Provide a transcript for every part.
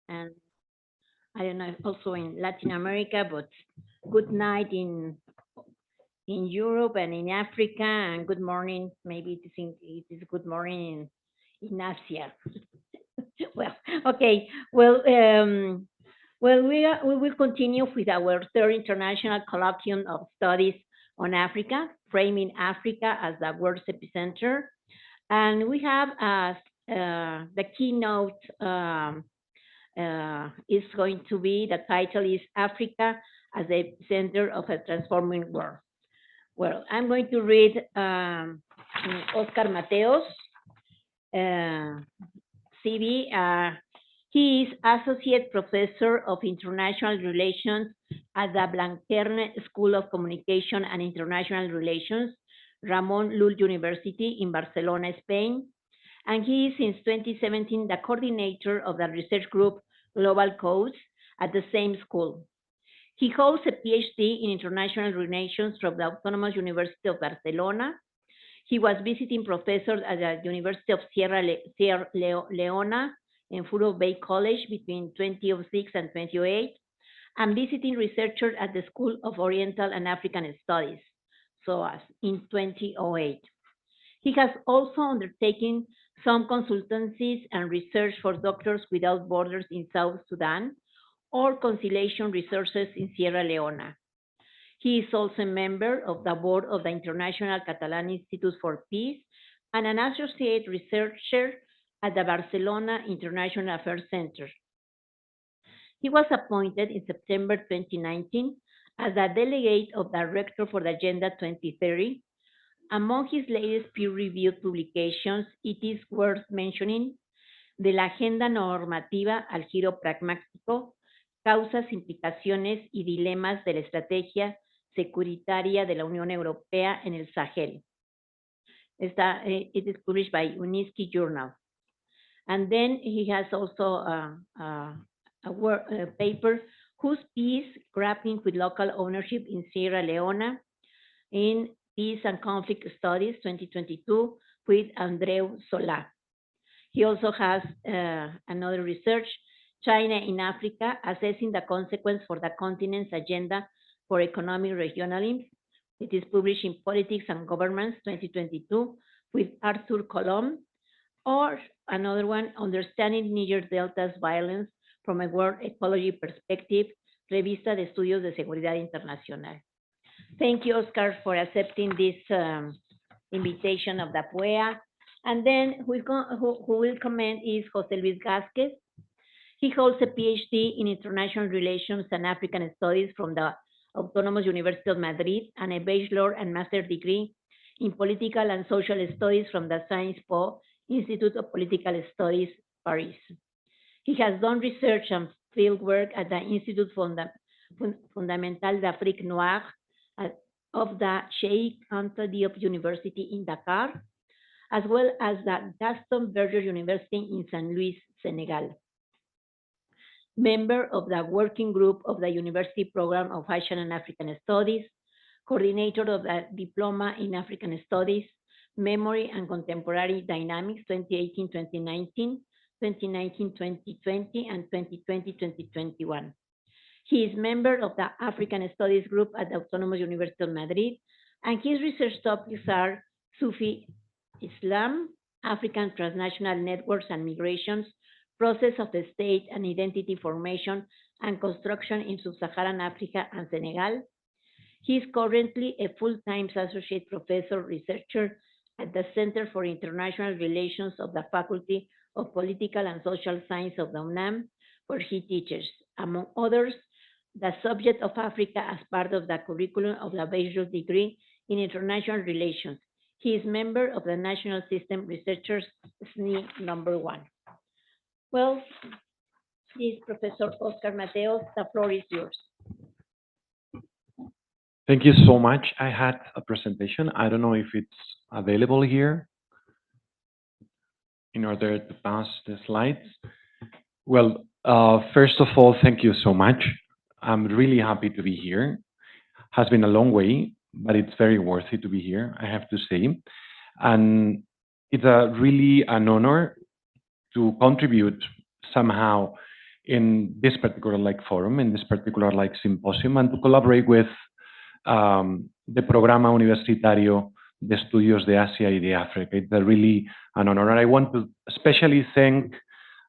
and I don't know, also in Latin America, but good night in Europe and in Africa, and good morning. Maybe it is good morning in Asia. Well, okay. We will continue with our third international colloquium of studies on Africa, framing Africa as the world's epicenter. And we have as the keynote is going to be, the title is Africa as the Center of a Transforming World. Well, I'm going to read Óscar Mateos, CV. He is Associate Professor of International Relations at the Blanquerna School of Communication and International Relations, Ramon Llull University in Barcelona, Spain. And he is since 2017 the coordinator of the research group Global Codes at the same school. He holds a PhD in International Relations from the Autonomous University of Barcelona. He was visiting professor at the University of Sierra Leona in Furo Bay College between 2006 and 2008, and visiting researcher at the School of Oriental and African Studies, so as in 2008. He has also undertaken some consultancies and research for Doctors Without Borders in South Sudan or Conciliation Resources in Sierra Leone. He is also a member of the board of the International Catalan Institute for Peace and an associate researcher at the Barcelona International Affairs Center. He was appointed in September 2019 as the delegate of Director for the Agenda 2030. Among his latest peer-reviewed publications, it is worth mentioning de la Agenda Normativa al Giro Pragmático, Causas, Implicaciones y Dilemas de la Estrategia Securitaria de la Unión Europea en el Sahel. It is published by Uniski Journal. And then he has also a paper, Whose Peace? Grappling with Local Ownership in Sierra Leone, in Peace and Conflict Studies 2022 with Andreu Solá. He also has another research, China in Africa, Assessing the Consequence for the Continent's Agenda for Economic Regionalism. It is published in Politics and Governments 2022 with Arthur Colom, or another one, Understanding Niger Delta's Violence from a World Ecology Perspective, Revista de Estudios de Seguridad Internacional. Thank you, Oscar, for accepting this invitation of the PUEA. And then who will comment is José Luis Gázquez. He holds a PhD in International Relations and African Studies from the Autonomous University of Madrid and a bachelor and master degree in Political and Social Studies from the Sciences Po Institute of Political Studies, Paris. He has done research and field work at the Institut Fondamental d'Afrique Noire of the Cheikh Anta Diop University in Dakar, as well as the Gaston Berger University in St. Louis, Senegal. Member of the working group of the University Program of Asian and African Studies, coordinator of the Diploma in African Studies, Memory and Contemporary Dynamics 2018-2019, 2019-2020, and 2020-2021. He is member of the African Studies Group at the Autonomous University of Madrid, and his research topics are Sufi Islam, African transnational networks and migrations, process of the state and identity formation and construction in sub-Saharan Africa and Senegal. He is currently a full-time associate professor researcher at the Center for International Relations of the Faculty of Political and Social Science of the UNAM, where he teaches, among others, the subject of Africa as part of the curriculum of the bachelor's degree in International Relations. He is member of the National System Researchers SNI #1. Well, please, Professor Óscar Mateos, the floor is yours. Thank you so much. I had a presentation. I don't know if it's available here in order to pass the slides. Well, first of all, thank you so much. I'm really happy to be here. Has been a long way, but it's very worth it to be here, I have to say. And it's really an honor to contribute somehow in this particular forum, in this particular symposium, and to collaborate with the Programa Universitario de Estudios de Asia y de África. It's really an honor. And I want to especially thank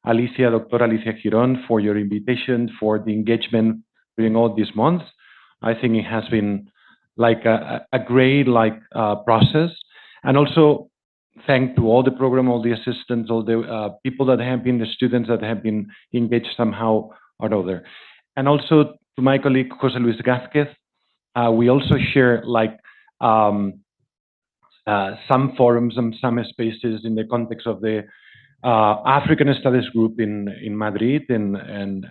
Alicia, Dr. Alicia Girón, for your invitation, for the engagement during all these months. I think it has been a great process. And also thank to all the program, all the assistants, all the people that have been, the students that have been engaged somehow or other. And also to my colleague, José Luis Gázquez, we also share some forums and some spaces in the context of the African Studies Group in Madrid and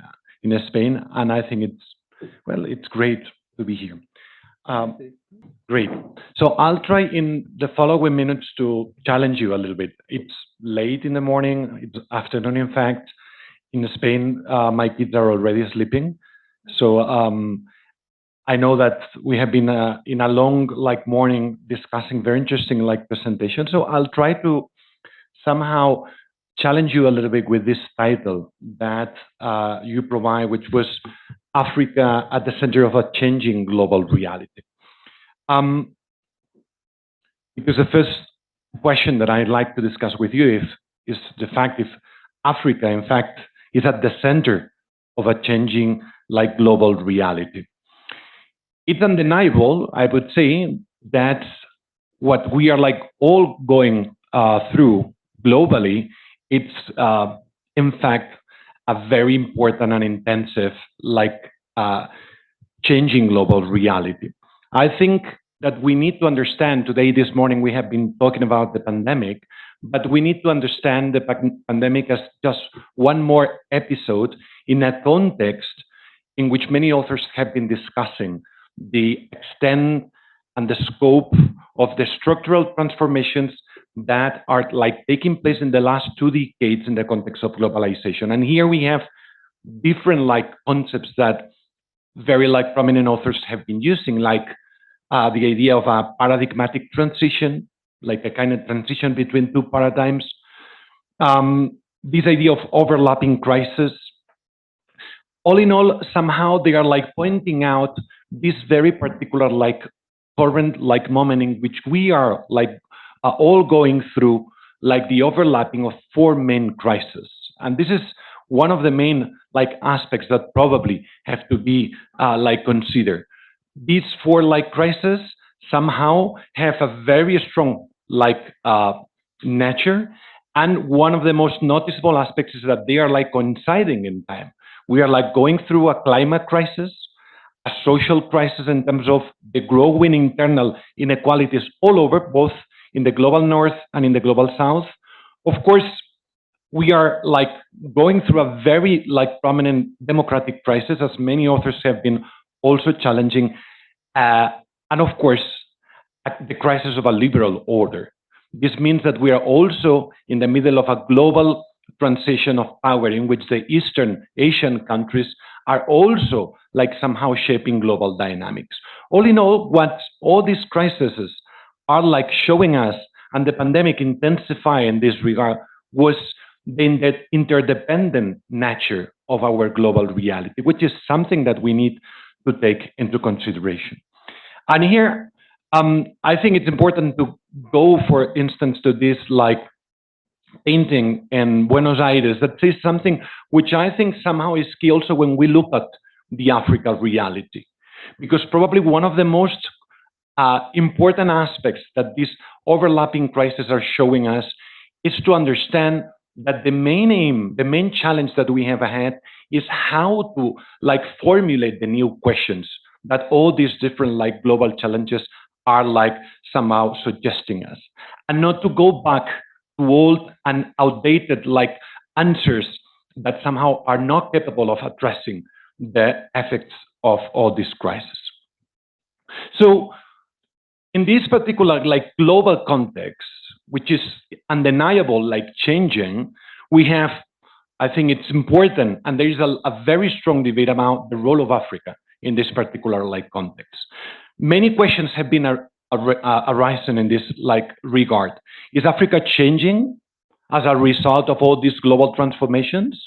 in Spain. And I think it's great to be here. Great. So I'll try in the following minutes to challenge you a little bit. It's late in the morning, it's afternoon, in fact. In Spain, my kids are already sleeping. So I know that we have been in a long morning discussing very interesting presentation. So I'll try to somehow challenge you a little bit with this title that you provide, which was Africa at the Center of a Changing Global Reality. Because the first question that I'd like to discuss with you is the fact if Africa, in fact, is at the center of a changing global reality. It's undeniable, I would say, that what we are all going through globally, it's in fact a very important and intensive changing global reality. I think that we need to understand today, this morning, we have been talking about the pandemic, but we need to understand the pandemic as just one more episode in a context in which many authors have been discussing the extent and the scope of the structural transformations that are taking place in the last 2 decades in the context of globalization. And here we have different concepts that very prominent authors have been using, the idea of a paradigmatic transition, a kind of transition between 2 paradigms. This idea of overlapping crisis. All in all, somehow they are pointing out this very particular current moment in which we are all going through the overlapping of 4 main crises. And this is one of the main aspects that probably have to be considered. These 4 crises somehow have a very strong nature, and one of the most noticeable aspects is that they are coinciding in time. We are going through a climate crisis, a social crisis in terms of the growing internal inequalities all over, both in the global north and in the global south. Of course, we are going through a very prominent democratic crisis, as many authors have been also challenging, and of course, the crisis of a liberal order. This means that we are also in the middle of a global transition of power in which the Eastern Asian countries are also somehow shaping global dynamics. All in all, what all these crises are showing us, and the pandemic intensifying in this regard, was the interdependent nature of our global reality, which is something that we need to take into consideration. And here, I think it's important to go, for instance, to this painting in Buenos Aires that says something which I think somehow is key also when we look at the Africa reality. Because probably one of the most important aspects that these overlapping crises are showing us is to understand that the main aim, the main challenge that we have ahead is how to formulate the new questions that all these different global challenges are somehow suggesting us, and not to go back to old and outdated answers that somehow are not capable of addressing the effects of all these crises. So in this particular global context, which is undeniable changing, we have, I think it's important, and there is a very strong debate about the role of Africa in this particular context. Many questions have been arising in this regard. Is Africa changing as a result of all these global transformations?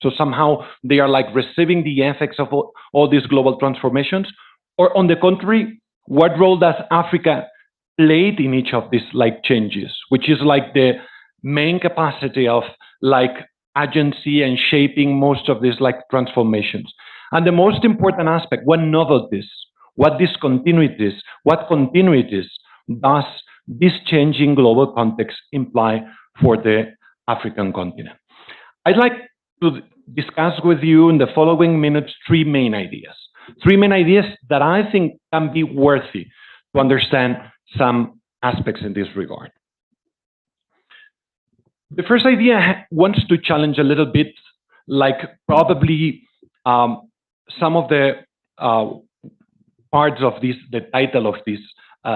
So somehow they are like receiving the effects of all these global transformations? Or on the contrary, what role does Africa play in each of these like changes, which is like the main capacity of like agency and shaping most of these like transformations? And the most important aspect, what novelties, what discontinuities, what continuities does this changing global context imply for the African continent? I'd like to discuss with you in the following minutes three main ideas that I think can be worthy to understand some aspects in this regard. The first idea wants to challenge a little bit, like probably some of the parts of this, the title of this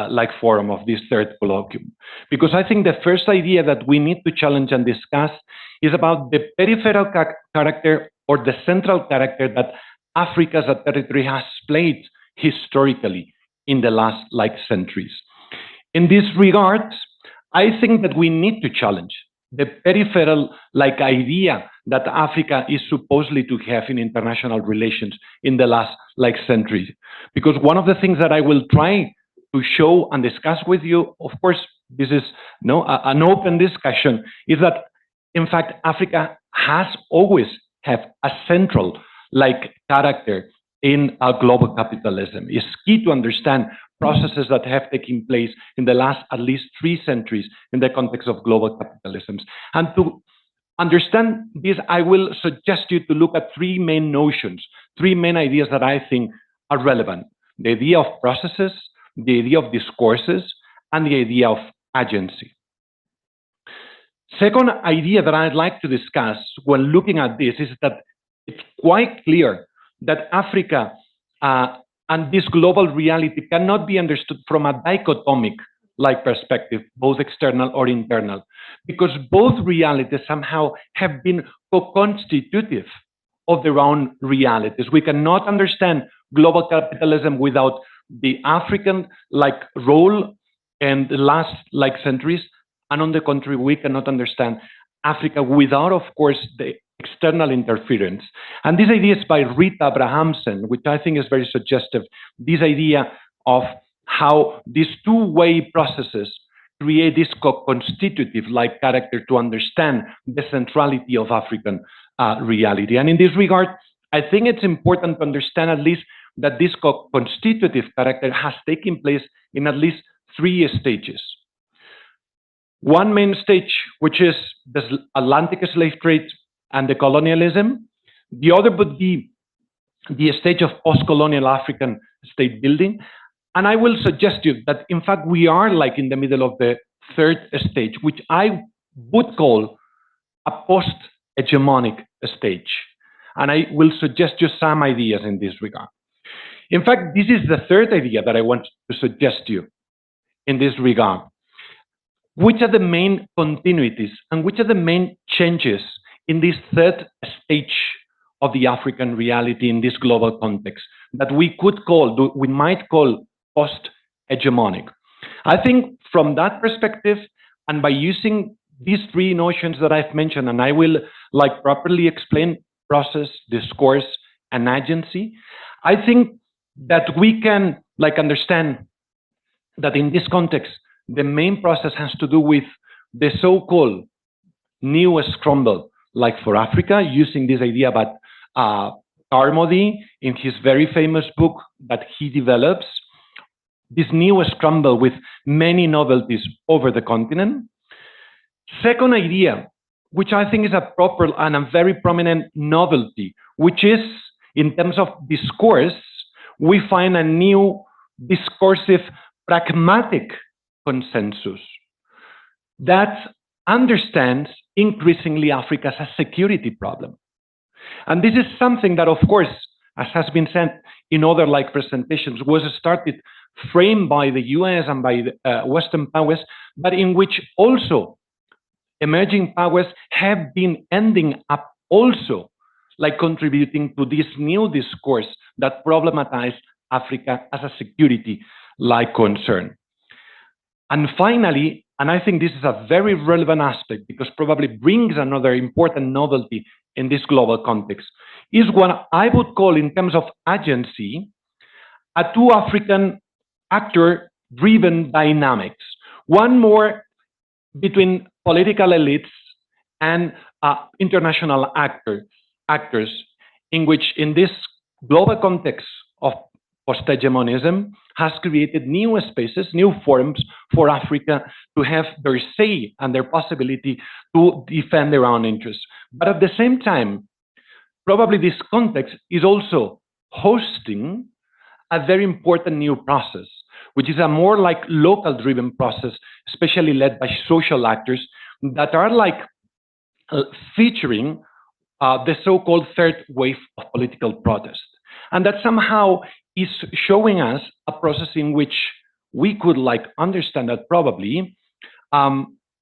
like forum, of this third colloquium. Because I think the first idea that we need to challenge and discuss is about the peripheral character or the central character that Africa as a territory has played historically in the last like centuries. In this regard, I think that we need to challenge the peripheral like idea that Africa is supposedly to have in international relations in the last like century. Because one of the things that I will try to show and discuss with you, of course, this is an open discussion, is that in fact Africa has always have a central like character in a global capitalism. It's key to understand processes that have taken place in the last at least 3 centuries in the context of global capitalisms. And to understand this, I will suggest you to look at 3 main notions, 3 main ideas that I think are relevant: the idea of processes, the idea of discourses, and the idea of agency. Second idea that I'd like to discuss when looking at this is that it's quite clear that Africa and this global reality cannot be understood from a dichotomic like perspective, both external or internal, because both realities somehow have been co-constitutive of their own realities. We cannot understand global capitalism without the African like role in the last like centuries, and on the contrary, we cannot understand Africa without, of course, the external interference. And this idea is by Rita Abrahamsen, which I think is very suggestive. This idea of how these two-way processes create this co-constitutive like character to understand the centrality of African reality. And in this regard, I think it's important to understand at least that this co-constitutive character has taken place in at least 3 stages. One main stage, which is the Atlantic slave trade and the colonialism. The other would be the stage of post-colonial African state building. And I will suggest to you that, in fact, we are like in the middle of the third stage, which I would call a post-hegemonic stage. And I will suggest you some ideas in this regard. In fact, this is the third idea that I want to suggest to you in this regard. Which are the main continuities and which are the main changes in this third stage of the African reality in this global context that we might call post-hegemonic? I think from that perspective, and by using these 3 notions that I've mentioned, and I will like properly explain process, discourse, and agency, I think that we can like understand that in this context, the main process has to do with the so-called new scramble, like for Africa, using this idea about Carmody in his very famous book that he develops, this new scramble with many novelties over the continent. Second idea, which I think is a proper and a very prominent novelty, which is in terms of discourse, we find a new discursive pragmatic consensus that understands increasingly Africa as a security problem. And this is something that, of course, as has been said in other like presentations, was framed by the US and by the Western powers, but in which also emerging powers have been ending up also like contributing to this new discourse that problematized Africa as a security like concern. And finally, and I think this is a very relevant aspect because probably brings another important novelty in this global context is what I would call, in terms of agency, a two African actor-driven dynamics. One more between political elites and international actors, in which, in this global context of post-hegemonism, has created new spaces, new forums for Africa to have their say and their possibility to defend their own interests. But at the same time, probably this context is also hosting a very important new process, which is a more like local-driven process, especially led by social actors that are like featuring the so-called third wave of political protest. And that somehow is showing us a process in which we could like understand that probably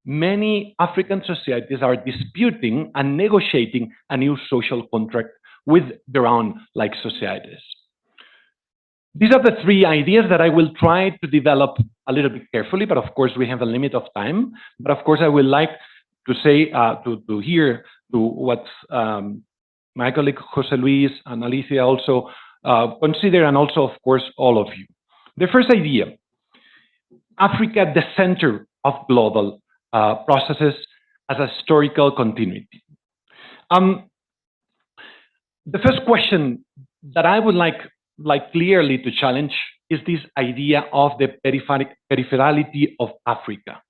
many African societies are disputing and negotiating a new social contract with their own like societies. These are the three ideas that I will try to develop a little bit carefully, but of course we have a limit of time. But of course I would like to say, to hear to what my colleague José Luis and Alicia also consider, and also, of course, all of you. The first idea, Africa at the center of global processes as a historical continuity. The first question that I would like clearly to challenge is this idea of the peripherality of Africa.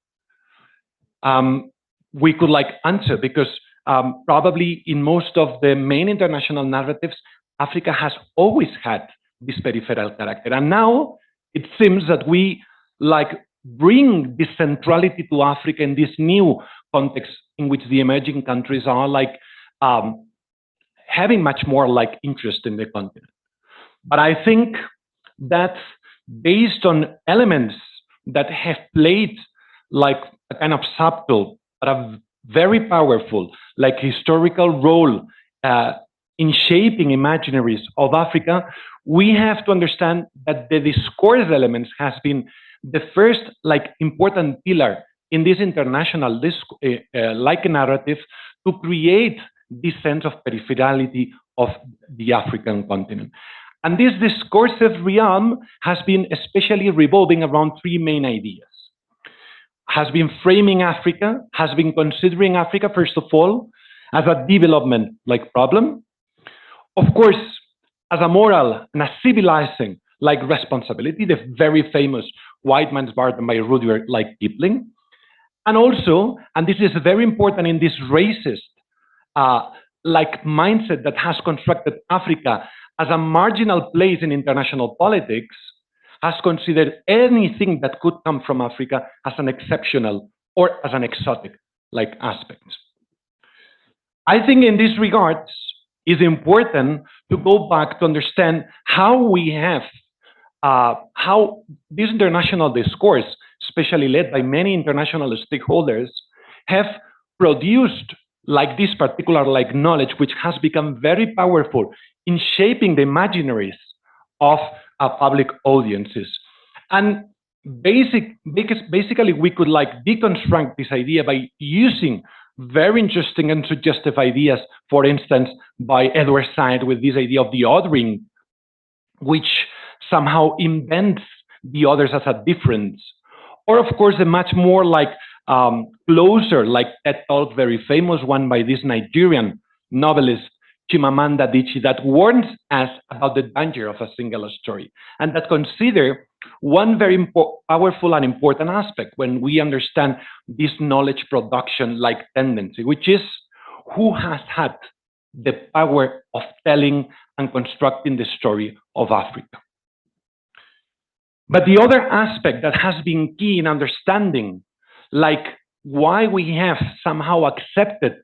We could like answer because probably in most of the main international narratives, Africa has always had this peripheral character. And now it seems that we like bring this centrality to Africa in this new context in which the emerging countries are like having much more like interest in the continent. But I think that based on elements that have played like a kind of subtle but a very powerful like historical role in shaping imaginaries of Africa, we have to understand that the discourse elements has been the first like important pillar in this international like narrative to create this sense of peripherality of the African continent. And this discursive realm has been especially revolving around three main ideas. Has been framing Africa, has been considering Africa, first of all, as a development like problem. Of course, as a moral and a civilizing like responsibility, the very famous white man's burden by Rudyard like Kipling. And also, and this is very important in this racist like mindset that has constructed Africa as a marginal place in international politics, has considered anything that could come from Africa as an exceptional or as an exotic like aspect. I think in this regards, it's important to go back to understand how we have, how this international discourse, especially led by many international stakeholders, have produced like this particular like knowledge, which has become very powerful in shaping the imaginaries of public audiences. And basically, we could like deconstruct this idea by using very interesting and suggestive ideas, for instance, by Edward Said with this idea of the othering, which somehow invents the others as a difference. Or, of course, a much more like closer, like TED Talk, very famous one by this Nigerian novelist, Chimamanda Adichie, that warns us about the danger of a single story, and that consider one very powerful and important aspect when we understand this knowledge production like tendency, which is who has had the power of telling and constructing the story of Africa. But the other aspect that has been key in understanding like why we have somehow accepted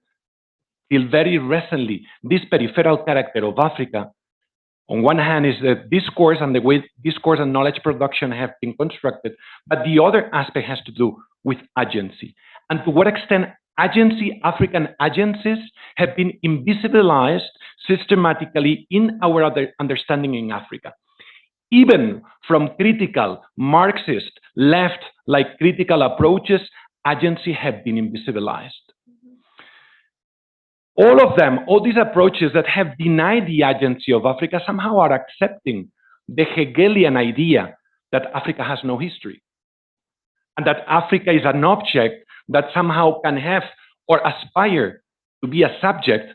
till very recently this peripheral character of Africa, on one hand is the discourse and the way discourse and knowledge production have been constructed, but the other aspect has to do with agency. And to what extent agency, African agencies, have been invisibilized systematically in our understanding in Africa. Even from critical, Marxist, left, like critical approaches, agency have been invisibilized. All of them, all these approaches that have denied the agency of Africa somehow are accepting the Hegelian idea that Africa has no history, and that Africa is an object that somehow can have or aspire to be a subject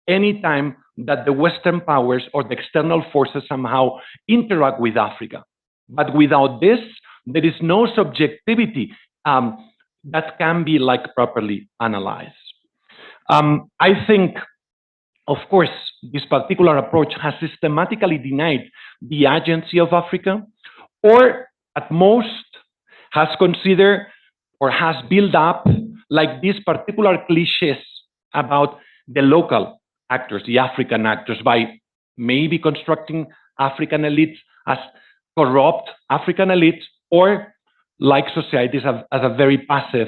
anytime that the Western powers or the external forces somehow interact with Africa. But without this, there is no subjectivity that can be properly analyzed. I think, of course, this particular approach has systematically denied the agency of Africa, or at most has considered or has built up these particular cliches about the local actors, the African actors, by maybe constructing African elites as corrupt African elites, or societies as a very passive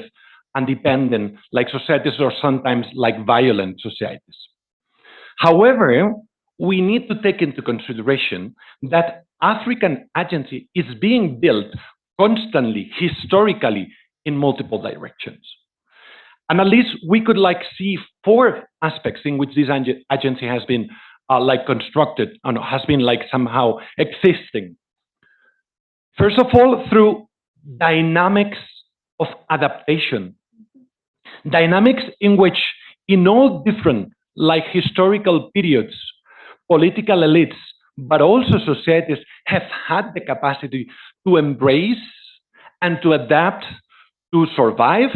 and dependent, societies, or sometimes violent societies. However, we need to take into consideration that African agency is being built constantly, historically, in multiple directions. And at least we could see 4 aspects in which this agency has been constructed and has been somehow existing. First of all, through dynamics of adaptation. Dynamics in which, in all different historical periods, political elites, but also societies have had the capacity to embrace and to adapt, to survive,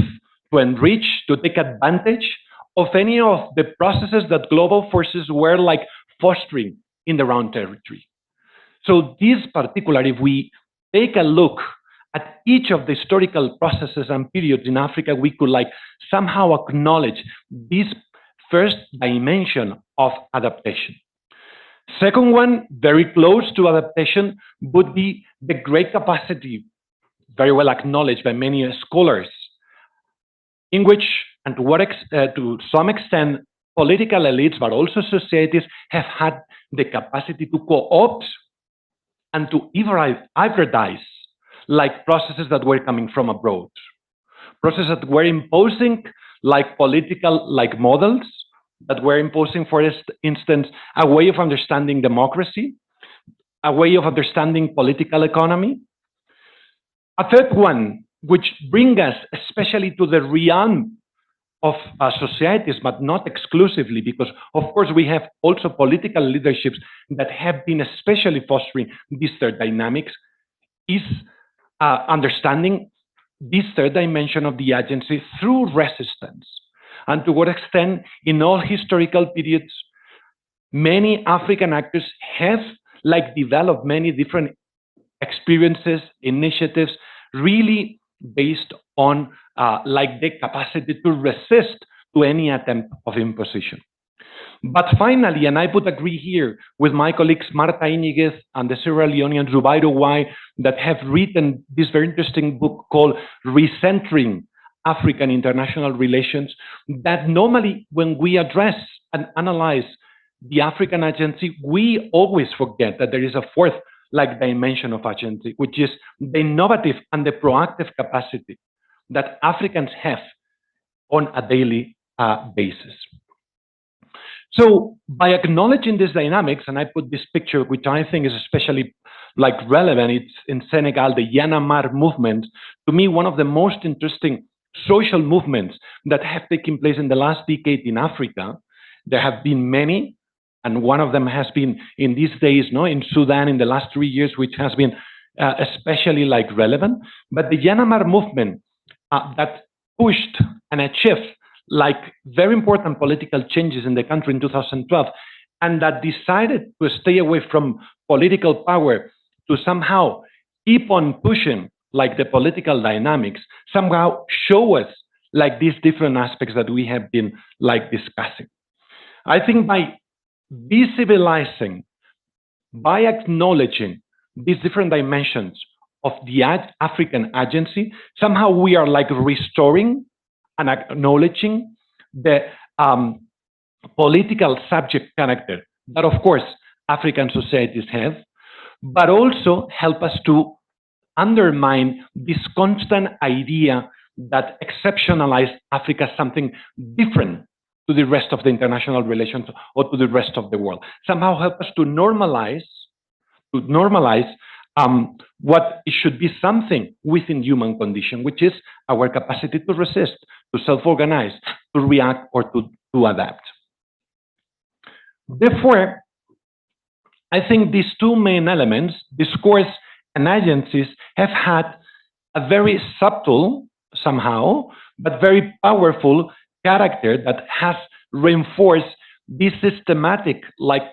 to enrich, to take advantage of any of the processes that global forces were fostering in their own territory. So this particular, if we take a look at each of the historical processes and periods in Africa, we could somehow acknowledge this first dimension of adaptation. Second one, very close to adaptation, would be the great capacity, very well acknowledged by many scholars, in which, and to some extent, political elites, but also societies, have had the capacity to co-opt and to hybridize processes that were coming from abroad, processes that were imposing political models, that were imposing, for instance, a way of understanding democracy, a way of understanding political economy. A third one, which brings us especially to the realm of societies, but not exclusively, because of course we have also political leaderships that have been especially fostering these third dynamics, is understanding this third dimension of the agency through resistance. And to what extent, in all historical periods, many African actors have developed many different experiences, initiatives, really based on the capacity to resist to any attempt of imposition. But finally, and I would agree here with my colleagues Marta Iñiguez and the Sierra Leonean Zubairo Y, that have written this very interesting book called Recentering African International Relations, that normally when we address and analyze the African agency, we always forget that there is a fourth dimension of agency, which is the innovative and the proactive capacity that Africans have on a daily basis. So by acknowledging these dynamics, and I put this picture, which I think is especially relevant, it's in Senegal, the Yanamar movement, to me, one of the most interesting social movements that have taken place in the last decade in Africa. There have been many, and one of them has been in these days, in Sudan in the last 3 years, which has been especially relevant. But the Yanamar movement that pushed and achieved very important political changes in the country in 2012, and that decided to stay away from political power to somehow keep on pushing the political dynamics, somehow show us these different aspects that we have been discussing. I think by visibilizing, by acknowledging these different dimensions of the African agency, somehow we are restoring and acknowledging the political subject character that, of course, African societies have, but also help us to undermine this constant idea that exceptionalized Africa as something different to the rest of the international relations or to the rest of the world. Somehow help us to normalize what it should be something within human condition, which is our capacity to resist, to self-organize, to react, or to adapt. Therefore, I think these two main elements, discourse and agencies, have had a very subtle, somehow, but very powerful character that has reinforced this systematic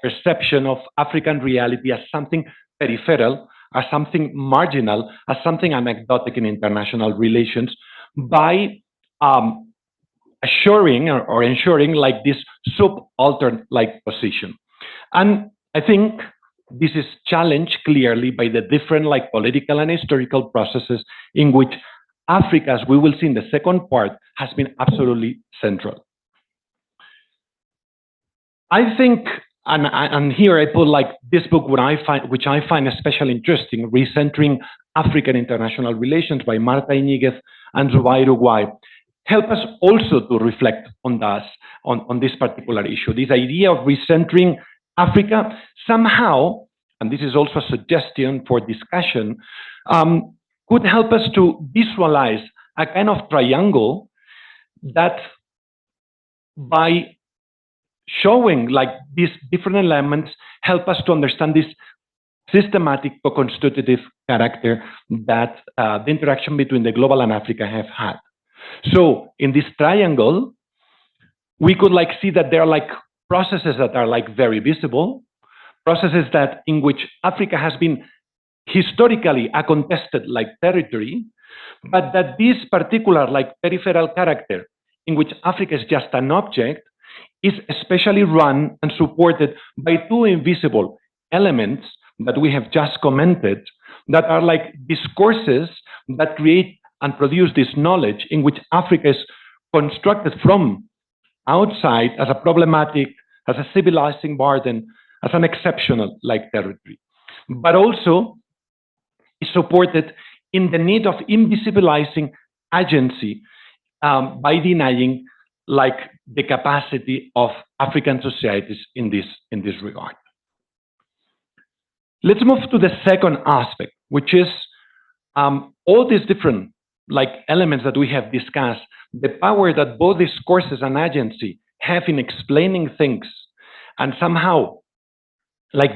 perception of African reality as something peripheral, as something marginal, as something anecdotic in international relations, by assuring or ensuring this subaltern position. And I think this is challenged clearly by the different political and historical processes in which Africa, as we will see in the second part, has been absolutely central. I think, and here I put this book, which I find especially interesting, Recentering African International Relations by Marta Iñiguez and Zubair Uguay, help us also to reflect on this particular issue. This idea of recentering Africa somehow, and this is also a suggestion for discussion, could help us to visualize a kind of triangle that, by showing these different elements, help us to understand this systematic co-constitutive character that the interaction between the global and Africa have had. So in this triangle, we could see that there are processes that are very visible, processes in which Africa has been historically a contested territory, but that this particular peripheral character in which Africa is just an object is especially run and supported by two invisible elements that we have just commented, that are discourses that create and produce this knowledge in which Africa is constructed from outside as a problematic, as a civilizing burden, as an exceptional territory, but also is supported in the need of invisibilizing agency by denying the capacity of African societies in this regard. Let's move to the second aspect, which is all these different elements that we have discussed, the power that both discourses and agency have in explaining things, and somehow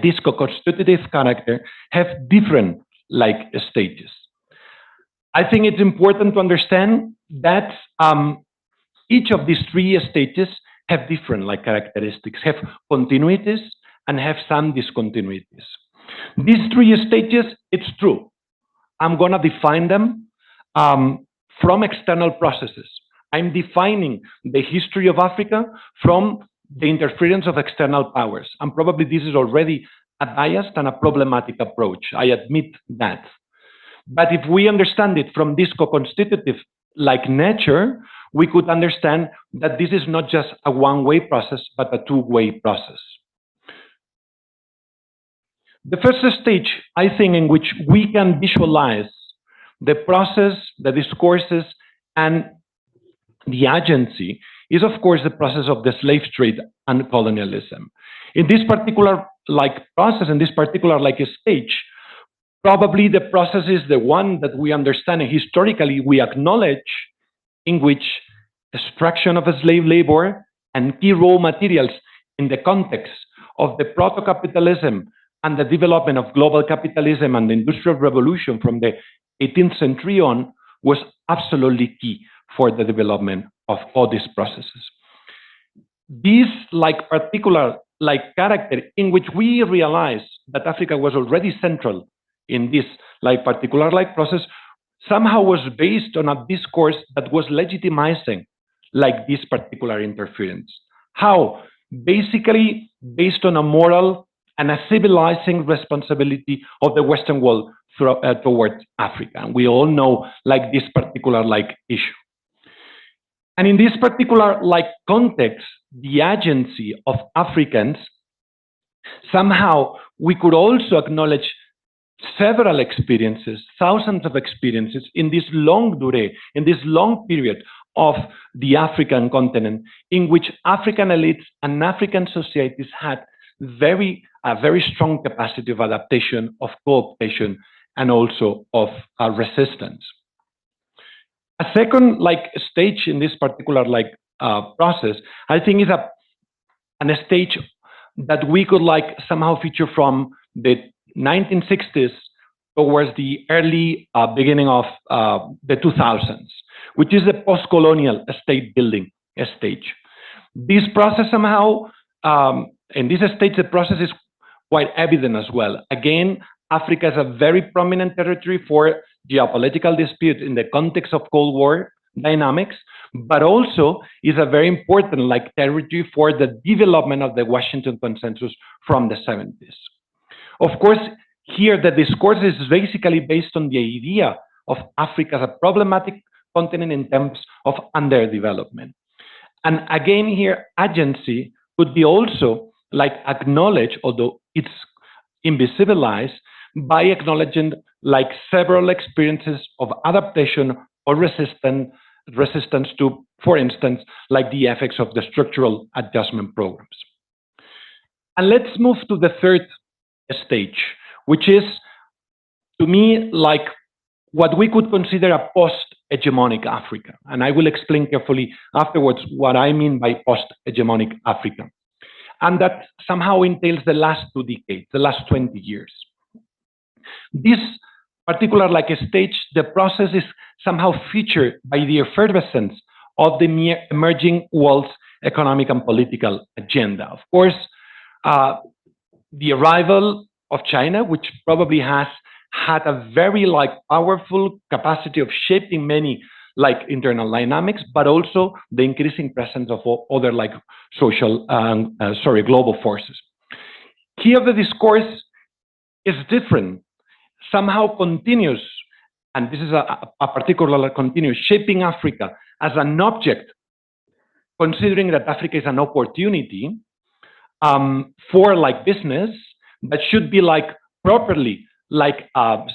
this co-constitutive character have different stages. I think it's important to understand that each of these three stages have different characteristics, have continuities and have some discontinuities. These three stages, it's true, I'm going to define them from external processes. I'm defining the history of Africa from the interference of external powers. And probably this is already a biased and a problematic approach. I admit that. But if we understand it from this co-constitutive nature, we could understand that this is not just a one-way process, but a two-way process. The first stage, I think, in which we can visualize the process, the discourses, and the agency is, of course, the process of the slave trade and colonialism. In this particular process, in this particular stage, probably the process is the one that we understand and historically we acknowledge, in which extraction of slave labor and key raw materials in the context of the proto-capitalism and the development of global capitalism and the Industrial Revolution from the 18th century on was absolutely key for the development of all these processes. This particular character in which we realize that Africa was already central in this particular process somehow was based on a discourse that was legitimizing this particular interference. How? Basically based on a moral and a civilizing responsibility of the Western world towards Africa. And we all know this particular issue. And in this particular context, the agency of Africans, somehow we could also acknowledge several experiences, thousands of experiences in this long durée, in this long period of the African continent, in which African elites and African societies had a very strong capacity of adaptation, of co-optation, and also of resistance. A second stage in this particular process, I think, is a stage that we could somehow feature from the 1960s towards the early beginning of the 2000s, which is the post-colonial state building stage. This process somehow, in this stage, the process is quite evident as well. Again, Africa is a very prominent territory for geopolitical disputes in the context of Cold War dynamics, but also is a very important territory for the development of the Washington Consensus from the 70s. Of course, here the discourse is basically based on the idea of Africa as a problematic continent in terms of underdevelopment. And again here, agency could be also acknowledged, although it's invisibilized, by acknowledging several experiences of adaptation or resistance to, for instance, the effects of the structural adjustment programs. And let's move to the third stage, which is, to me, what we could consider a post-hegemonic Africa. And I will explain carefully afterwards what I mean by post-hegemonic Africa. And that somehow entails the last 2 decades, the last 20 years. This particular stage, the process is somehow featured by the effervescence of the emerging world's economic and political agenda. Of course, the arrival of China, which probably has had a very powerful capacity of shaping many internal dynamics, but also the increasing presence of other global forces. Here the discourse is different, somehow continuous, and this is a particular continuous, shaping Africa as an object, considering that Africa is an opportunity for business that should be properly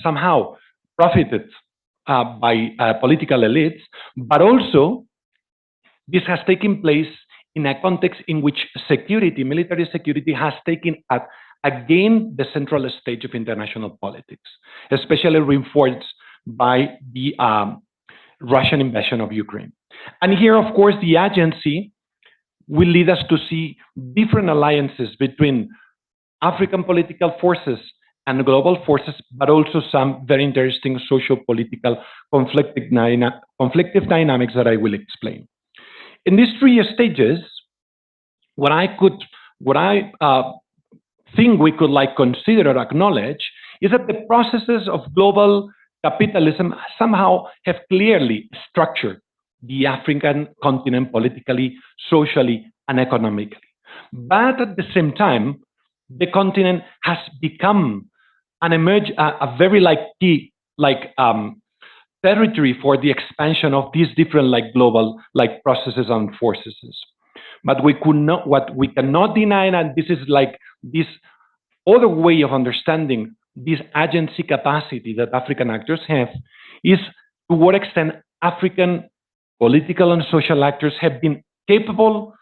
somehow profited by political elites, but also this has taken place in a context in which security, military security, has taken again the central stage of international politics, especially reinforced by the Russian invasion of Ukraine. And here, of course, the agency will lead us to see different alliances between African political forces and global forces, but also some very interesting socio-political conflictive dynamics that I will explain. In these 3 stages, what I think we could consider or acknowledge is that the processes of global capitalism somehow have clearly structured the African continent politically, socially, and economically. But at the same time, the continent has become a very key territory for the expansion of these different global processes and forces. But what we cannot deny, and this is this other way of understanding this agency capacity that African actors have, is to what extent African political and social actors have been capable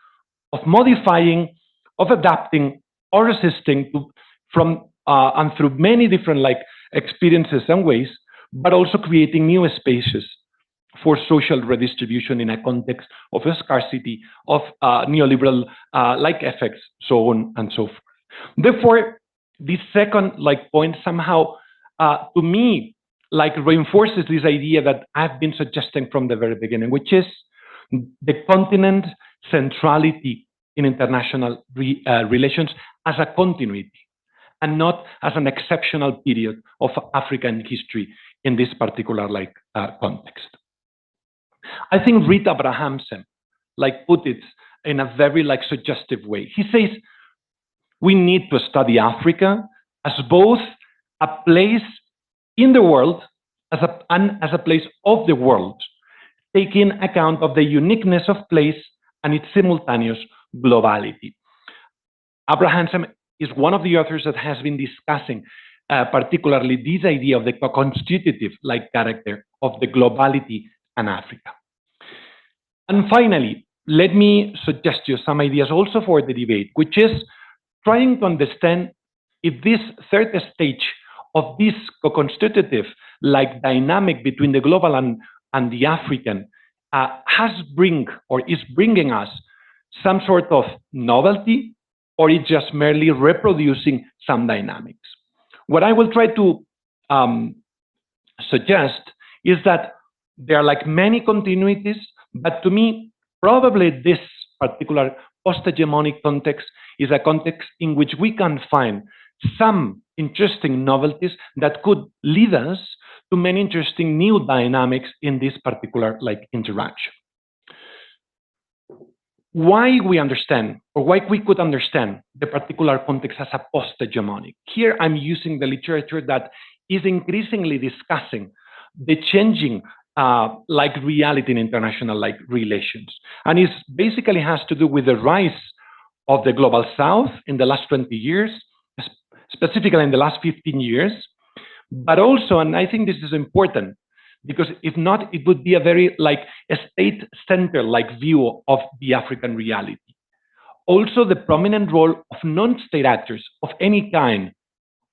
of modifying, of adapting, or resisting from and through many different experiences and ways, but also creating new spaces for social redistribution in a context of scarcity, of neoliberal effects, so on and so forth. Therefore, this second point somehow, to me, reinforces this idea that I've been suggesting from the very beginning, which is the continent's centrality in international relations as a continuity, and not as an exceptional period of African history in this particular context. I think Reed Abrahamsen put it in a very suggestive way. He says we need to study Africa as both a place in the world and as a place of the world, taking account of the uniqueness of place and its simultaneous globality. Abrahamsen is one of the authors that has been discussing particularly this idea of the co-constitutive character of the globality and Africa. And finally, let me suggest you some ideas also for the debate, which is trying to understand if this third stage of this co-constitutive like dynamic between the global and the African has is bringing us some sort of novelty, or it's just merely reproducing some dynamics. What I will try to suggest is that there are like many continuities, but to me, probably this particular post-hegemonic context is a context in which we can find some interesting novelties that could lead us to many interesting new dynamics in this particular like interaction. Why we understand, or why we could understand the particular context as a post-hegemonic. Here I'm using the literature that is increasingly discussing the changing like reality in international like relations. And it basically has to do with the rise of the global south in the last 20 years, specifically in the last 15 years, but also, and I think this is important, because if not, it would be a very like a state-centered like view of the African reality. Also, the prominent role of non-state actors of any kind,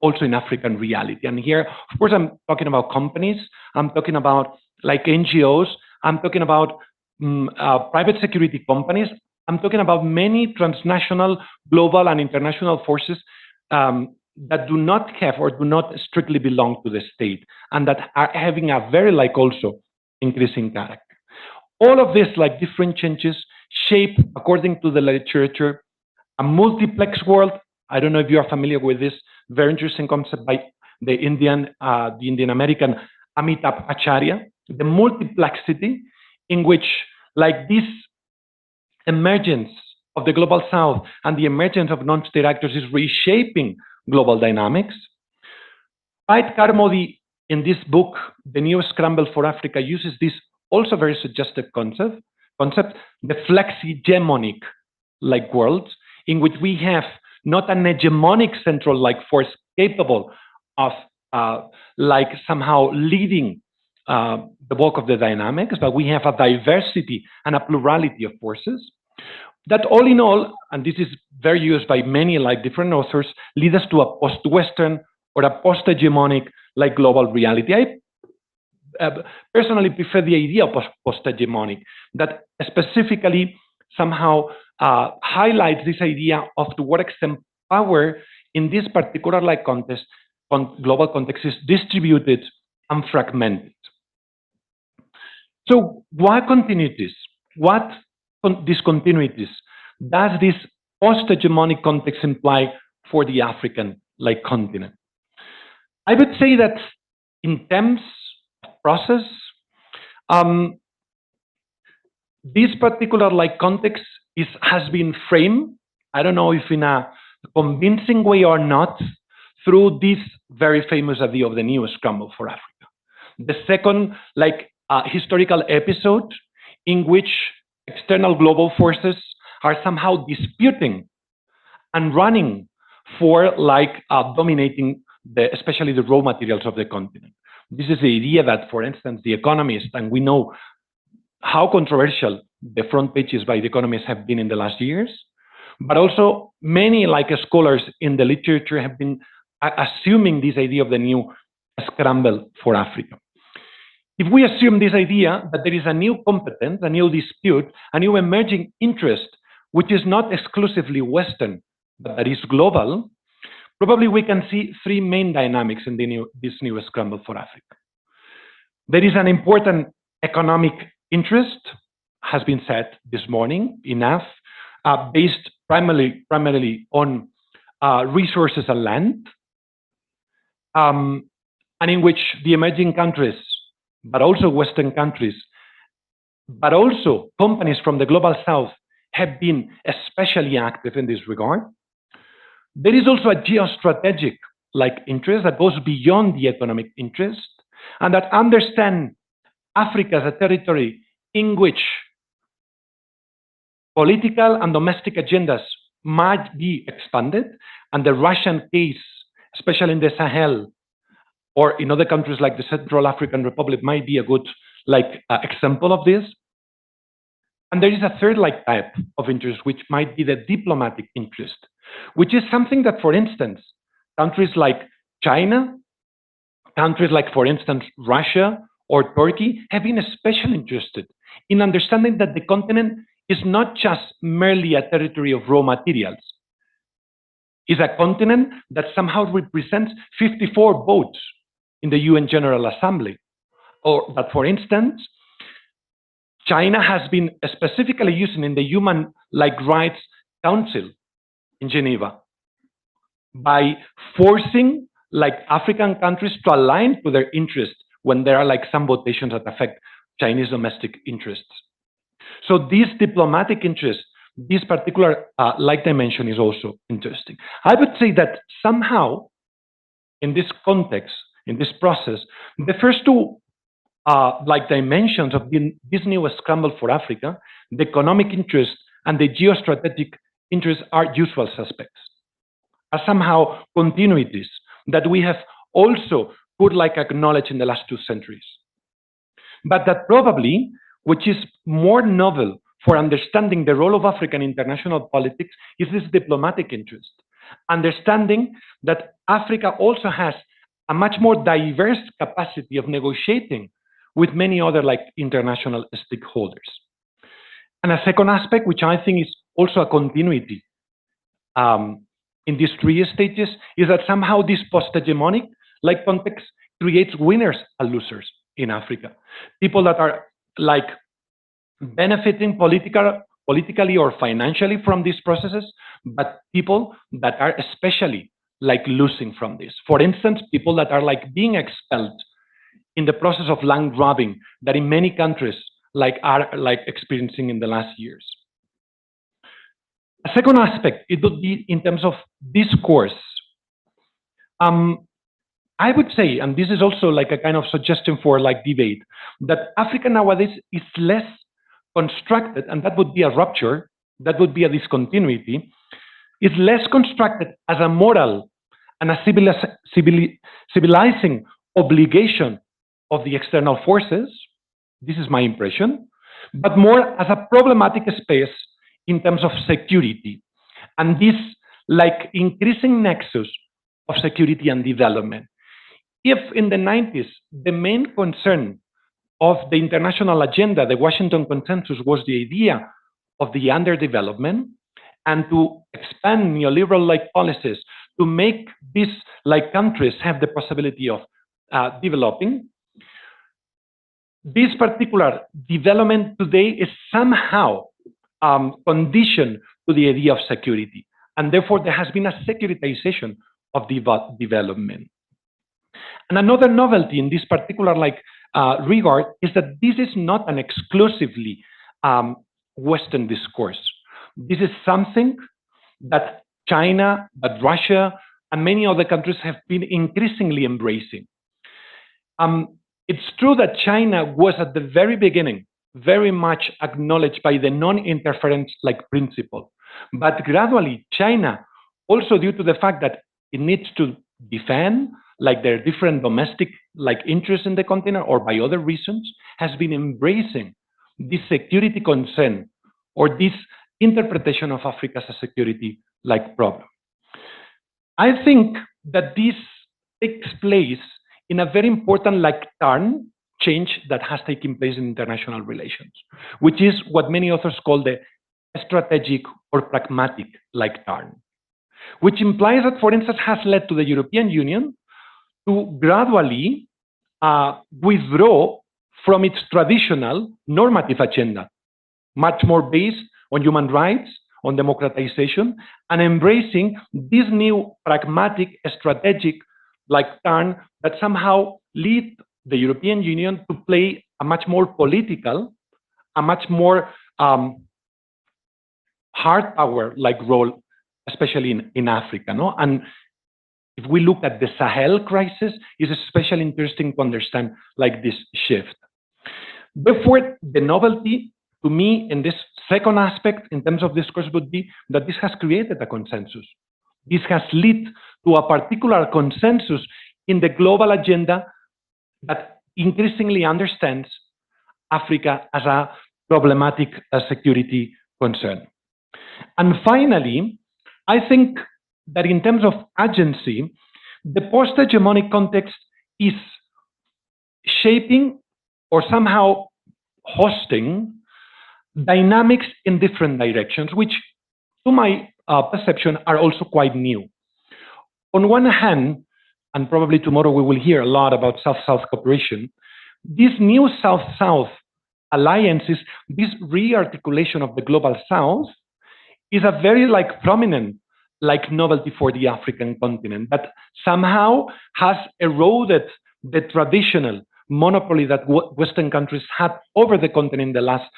also in African reality. And here, of course, I'm talking about companies, I'm talking about like NGOs, I'm talking about private security companies, I'm talking about many transnational, global, and international forces that do not have or do not strictly belong to the state, and that are having a very like also increasing character. All of this like different changes shape, according to the literature, a multiplex world. I don't know if you are familiar with this very interesting concept by the Indian American Amitabh Acharya, the multiplexity in which like this emergence of the global south and the emergence of non-state actors is reshaping global dynamics. Piet Carmody, in this book, The New Scramble for Africa, uses this also very suggestive concept, the flexi-hegemonic like world, in which we have not an hegemonic central like force capable of like somehow leading the bulk of the dynamics, but we have a diversity and a plurality of forces that all in all, and this is very used by many like different authors, lead us to a post-Western or a post-hegemonic like global reality. I personally prefer the idea of post-hegemonic, that specifically somehow highlights this idea of to what extent power in this particular like context, global context, is distributed and fragmented. So what continuities, what discontinuities does this post-hegemonic context imply for the African like continent? I would say that in terms of process, this particular like context has been framed, I don't know if in a convincing way or not, through this very famous idea of the new scramble for Africa. The second like historical episode in which external global forces are somehow disputing and running for like dominating especially the raw materials of the continent. This is the idea that, for instance, The Economist, and we know how controversial the front pages by The Economist have been in the last years, but also many like scholars in the literature have been assuming this idea of the new scramble for Africa. If we assume this idea that there is a new competence, a new dispute, a new emerging interest, which is not exclusively Western, but that is global, probably we can see three main dynamics in this new scramble for Africa. There is an important economic interest, has been said this morning, enough, based primarily on resources and land, and in which the emerging countries, but also Western countries, but also companies from the global south have been especially active in this regard. There is also a geostrategic like interest that goes beyond the economic interest, and that understand Africa as a territory in which political and domestic agendas might be expanded, and the Russian case, especially in the Sahel, or in other countries like the Central African Republic, might be a good like example of this. And there is a third type of interest, which might be the diplomatic interest, which is something that, for instance, countries like China, countries like, for instance, Russia or Turkey have been especially interested in understanding that the continent is not just merely a territory of raw materials. It's a continent that somehow represents 54 votes in the UN General Assembly. Or that, for instance, China has been specifically using in the Human Rights Council in Geneva by forcing African countries to align to their interests when there are some votations that affect Chinese domestic interests. So this diplomatic interest, this particular dimension is also interesting. I would say that somehow in this context, in this process, the first two dimensions of this new scramble for Africa, the economic interest and the geostrategic interest, are usual suspects, are somehow continuities that we have also could acknowledge in the last 2 centuries. But that probably, which is more novel for understanding the role of Africa in international politics, is this diplomatic interest. Understanding that Africa also has a much more diverse capacity of negotiating with many other international stakeholders. And a second aspect, which I think is also a continuity in these 3 stages, is that somehow this post-hegemonic context creates winners and losers in Africa. People that are benefiting politically or financially from these processes, but people that are especially losing from this. For instance, people that are being expelled in the process of land grabbing that in many countries are experiencing in the last years. A second aspect, it would be in terms of discourse. I would say, and this is also a kind of suggestion for debate, that Africa nowadays is less constructed, and that would be a rupture, that would be a discontinuity, is less constructed as a moral and a civilizing obligation of the external forces, this is my impression, but more as a problematic space in terms of security, and this increasing nexus of security and development. If in the 90s, the main concern of the international agenda, the Washington Consensus, was the idea of the underdevelopment and to expand neoliberal policies to make these countries have the possibility of developing, this particular development today is somehow conditioned to the idea of security, and therefore there has been a securitization of development. And another novelty in this particular regard is that this is not an exclusively Western discourse. This is something that China, but Russia, and many other countries have been increasingly embracing. It's true that China was at the very beginning very much acknowledged by the non-interference principle, but gradually China, also due to the fact that it needs to defend their different domestic interests in the continent or by other reasons, has been embracing this security concern or this interpretation of Africa as a security problem. I think that this takes place in a very important turn change that has taken place in international relations, which is what many authors call the strategic or pragmatic turn, which implies that, for instance, has led to the European Union to gradually withdraw from its traditional normative agenda, much more based on human rights, on democratization, and embracing this new pragmatic, strategic turn that somehow lead the European Union to play a much more political, a much more hard power role, especially in Africa. No? And if we look at the Sahel crisis, it's especially interesting to understand this shift. Therefore, the novelty to me in this second aspect in terms of discourse would be that this has created a consensus. This has led to a particular consensus in the global agenda that increasingly understands Africa as a problematic security concern. And finally, I think that in terms of agency, the post-hegemonic context is shaping or somehow hosting dynamics in different directions, which, to my perception, are also quite new. On one hand, and probably tomorrow we will hear a lot about South-South cooperation, these new South-South alliances, this re-articulation of the Global South, is a very prominent novelty for the African continent that somehow has eroded the traditional monopoly that Western countries had over the continent in the last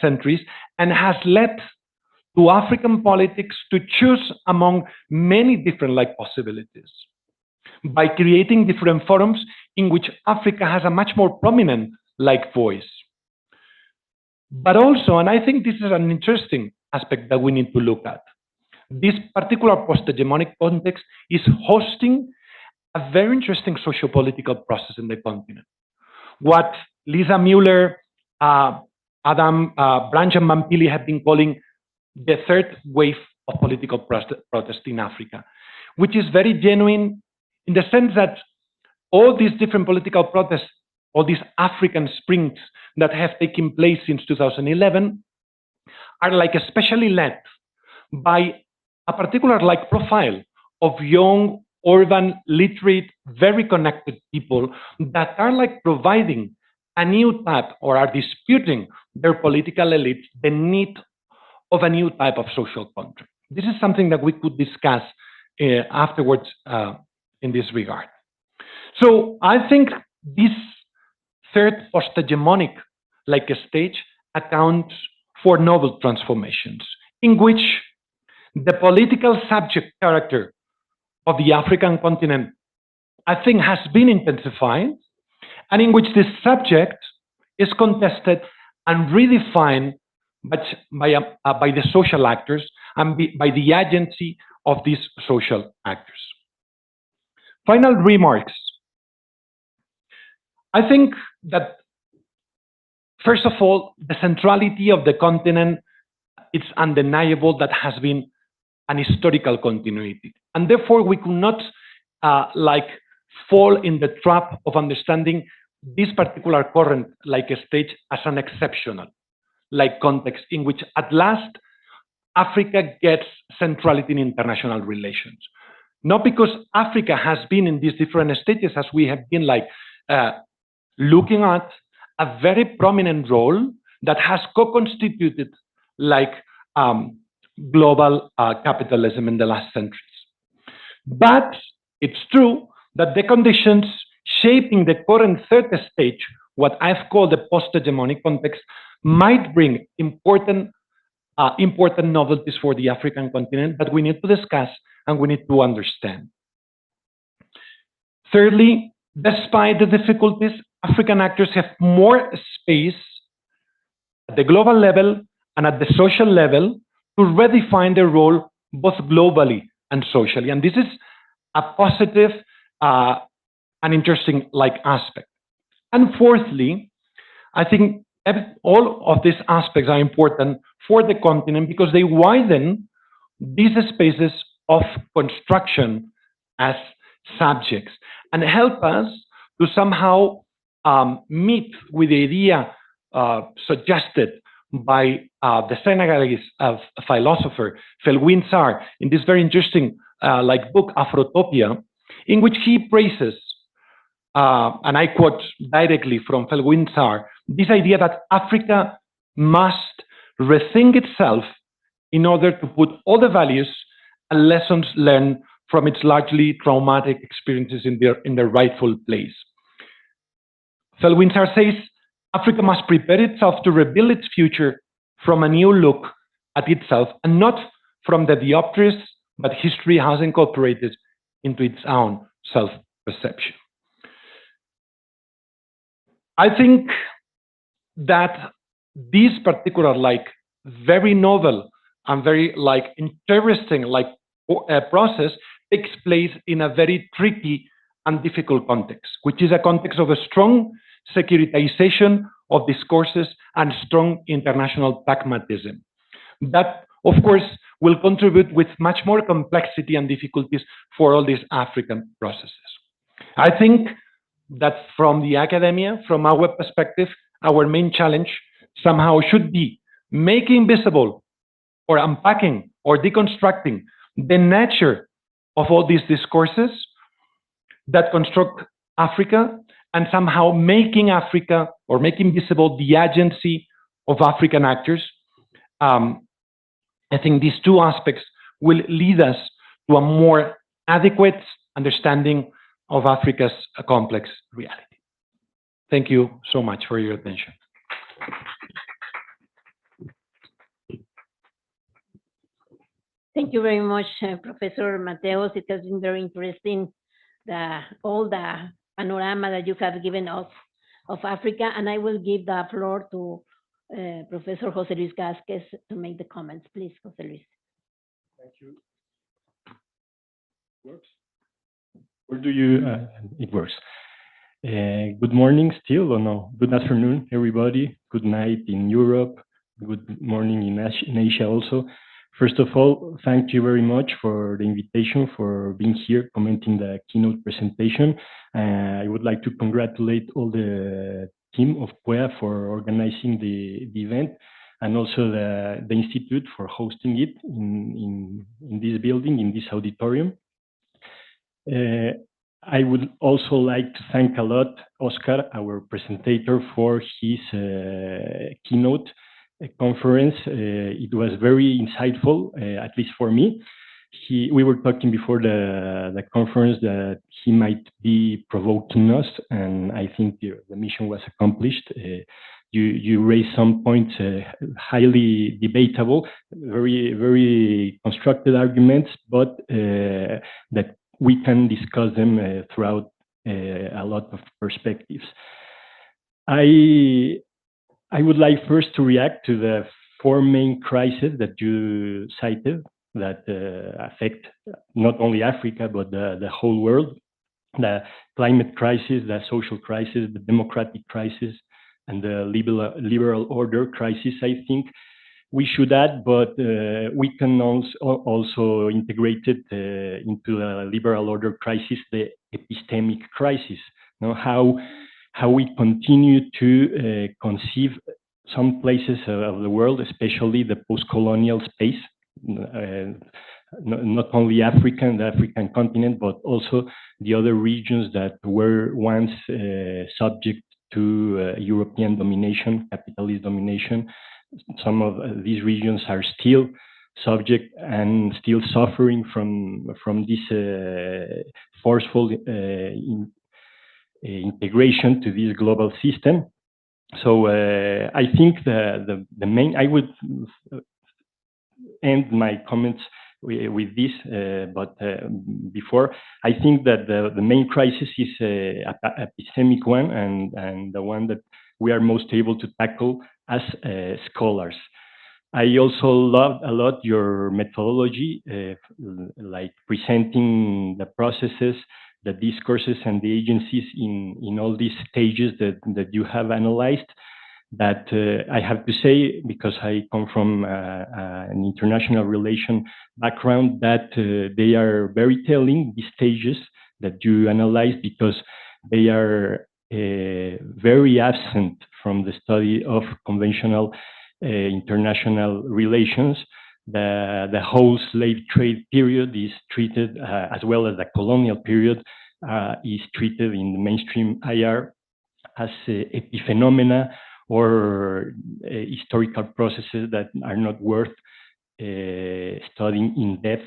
centuries, and has led to African politics to choose among many different possibilities by creating different forums in which Africa has a much more prominent voice. But also, and I think this is an interesting aspect that we need to look at, this particular post-hegemonic context is hosting a very interesting socio-political process in the continent. What Lisa Mueller, Adam Branch, and Mampili have been calling the third wave of political protest in Africa, which is very genuine in the sense that all these different political protests, all these African springs that have taken place since 2011 are especially led by a particular profile of young, urban, literate, very connected people that are providing a new type, or are disputing their political elites the need of a new type of social contract. This is something that we could discuss afterwards in this regard. So I think this third post-hegemonic stage accounts for novel transformations in which the political subject character of the African continent, I think, has been intensified, and in which this subject is contested and redefined by the social actors and by the agency of these social actors. Final remarks. I think that, first of all, the centrality of the continent, it's undeniable that has been an historical continuity. And therefore, we could not fall in the trap of understanding this particular current stage as an exceptional context in which at last Africa gets centrality in international relations. Not because Africa has been in these different stages, as we have been looking at a very prominent role that has co-constituted global capitalism in the last centuries. But it's true that the conditions shaping the current third stage, what I've called the post-hegemonic context, might bring important novelties for the African continent that we need to discuss and we need to understand. Thirdly, despite the difficulties, African actors have more space at the global level and at the social level to redefine their role both globally and socially. And this is a positive and interesting aspect. And fourthly, I think all of these aspects are important for the continent because they widen these spaces of construction as subjects and help us to somehow meet with the idea suggested by the Senegalese philosopher Felwine Sarr in this very interesting book Afrotopia, in which he praises, and I quote directly from Felwine Sarr, this idea that Africa must rethink itself in order to put all the values and lessons learned from its largely traumatic experiences in their rightful place. Felwine Sarr says, Africa must prepare itself to rebuild its future from a new look at itself and not from the dioptries that history has incorporated into its own self-perception. I think that this particular very novel and very interesting process takes place in a very tricky and difficult context, which is a context of a strong securitization of discourses and strong international pragmatism. That, of course, will contribute with much more complexity and difficulties for all these African processes. I think that from the academia, from our perspective, our main challenge somehow should be making visible or unpacking or deconstructing the nature of all these discourses that construct Africa, and somehow making Africa or making visible the agency of African actors. I think these two aspects will lead us to a more adequate understanding of Africa's complex reality. Thank you so much for your attention. Thank you very much, Professor Mateos. It has been very interesting, all the panorama that you have given us of Africa, and I will give the floor to Professor José Luis Gázquez to make the comments. Please, José Luis. Thank you. Works? Or do you? It works. Good morning still, or no? Good afternoon, everybody. Good night in Europe. Good morning in Asia also. First of all, thank you very much for the invitation, for being here, commenting the keynote presentation. I would like to congratulate all the team of PUEA for organizing the event, and also the Institute for hosting it in this building, in this auditorium. I would also like to thank a lot Óscar, our presenter, for his keynote conference. It was very insightful, at least for me. We were talking before the conference that he might be provoking us, and I think the mission was accomplished. You raised some points, highly debatable, very constructed arguments, but that we can discuss them throughout a lot of perspectives. I would like first to react to the four main crises that you cited that affect not only Africa, but the whole world: the climate crisis, the social crisis, the democratic crisis, and the liberal order crisis. I think we should add, but we can also integrate it into the liberal order crisis, the epistemic crisis. Now, how we continue to conceive some places of the world, especially the post-colonial space, not only Africa, the African continent, but also the other regions that were once subject to European domination, capitalist domination. Some of these regions are still subject and still suffering from this forceful integration to this global system. So I think the main, I would end my comments with this, but before, I think that the main crisis is a epistemic one, and the one that we are most able to tackle as scholars. I also loved a lot your methodology, like presenting the processes, the discourses, and the agencies in all these stages that you have analyzed. That I have to say, because I come from an international relation background, that they are very telling, these stages that you analyze, because they are very absent from the study of conventional international relations. The whole slave trade period is treated, as well as the colonial period, is treated in the mainstream IR as epiphenomena, or historical processes that are not worth studying in depth,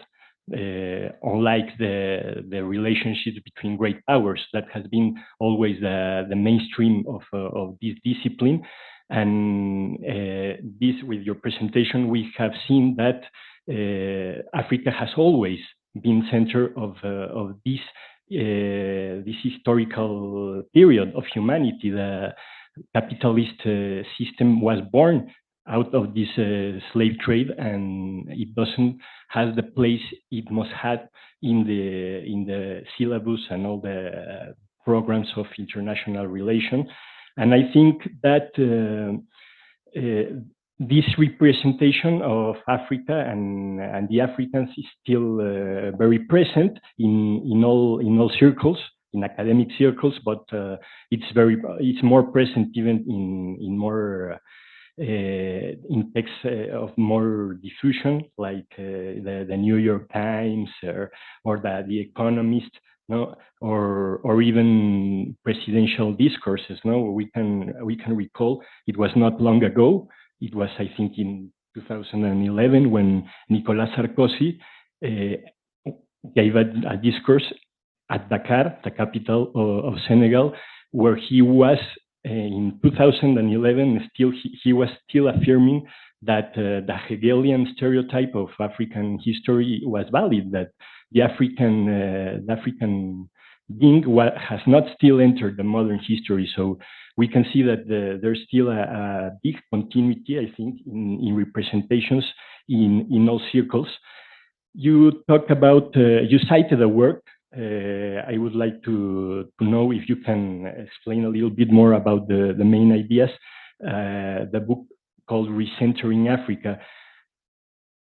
unlike the relationships between great powers that has been always the mainstream of this discipline. And this, with your presentation, we have seen that Africa has always been center of this historical period of humanity. The capitalist system was born out of this slave trade, and it doesn't have the place it must have in the syllabus and all the programs of international relations. And I think that this representation of Africa and the Africans is still very present in all circles, in academic circles, but it's more present even in more in texts of more diffusion, like the New York Times or the Economist, no, or even presidential discourses. No, we can recall it was not long ago. It was, I think, in 2011 when Nicolas Sarkozy gave a discourse at Dakar, the capital of Senegal, where he was in 2011 he was still affirming that the Hegelian stereotype of African history was valid, that the African being has not still entered the modern history. So we can see that there's still a big continuity, I think, in representations in all circles. You talk about, you cited a work. I would like to know if you can explain a little bit more about the main ideas. The book called Recentering Africa.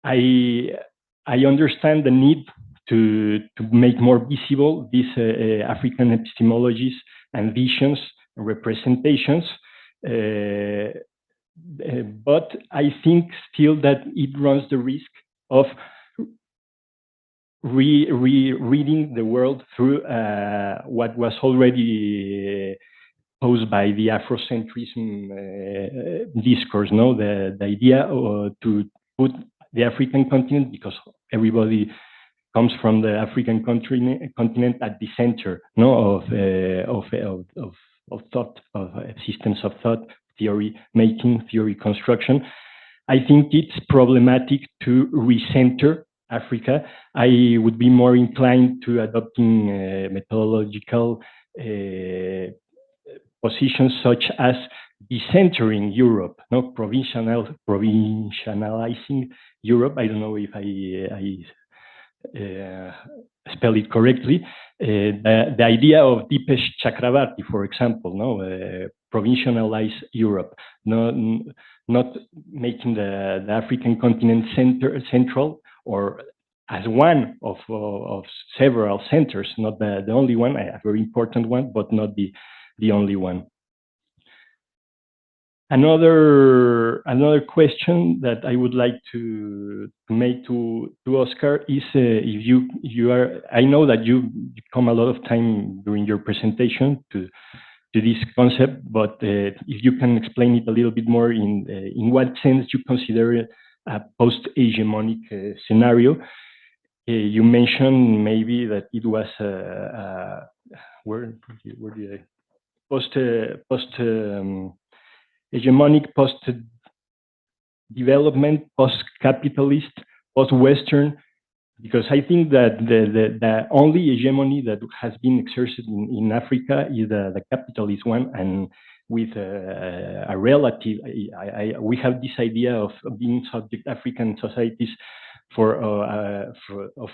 I understand the need to make more visible these African epistemologies and visions and representations. But I think still that it runs the risk of reading the world through what was already posed by the Afrocentrism discourse, no? The idea to put the African continent, because everybody comes from the African continent at the center, no, of thought, of systems of thought, theory making, theory construction. I think it's problematic to recenter Africa. I would be more inclined to adopting methodological positions such as decentering Europe, no, provincializing Europe. I don't know if I spell it correctly. The idea of Dipesh Chakrabarty, for example, no, provincialize Europe, not making the African continent central, or as one of several centers, not the only one, a very important one, but not the only one. Another question that I would like to make to Óscar is if you are, I know that you come a lot of time during your presentation to this concept, but if you can explain it a little bit more in what sense you consider it a post-hegemonic scenario. You mentioned maybe that it was where did I hegemonic, post-development, post-capitalist, post-Western, because I think that the only hegemony that has been exerted in Africa is the capitalist one, and with a relative, we have this idea of being subject African societies of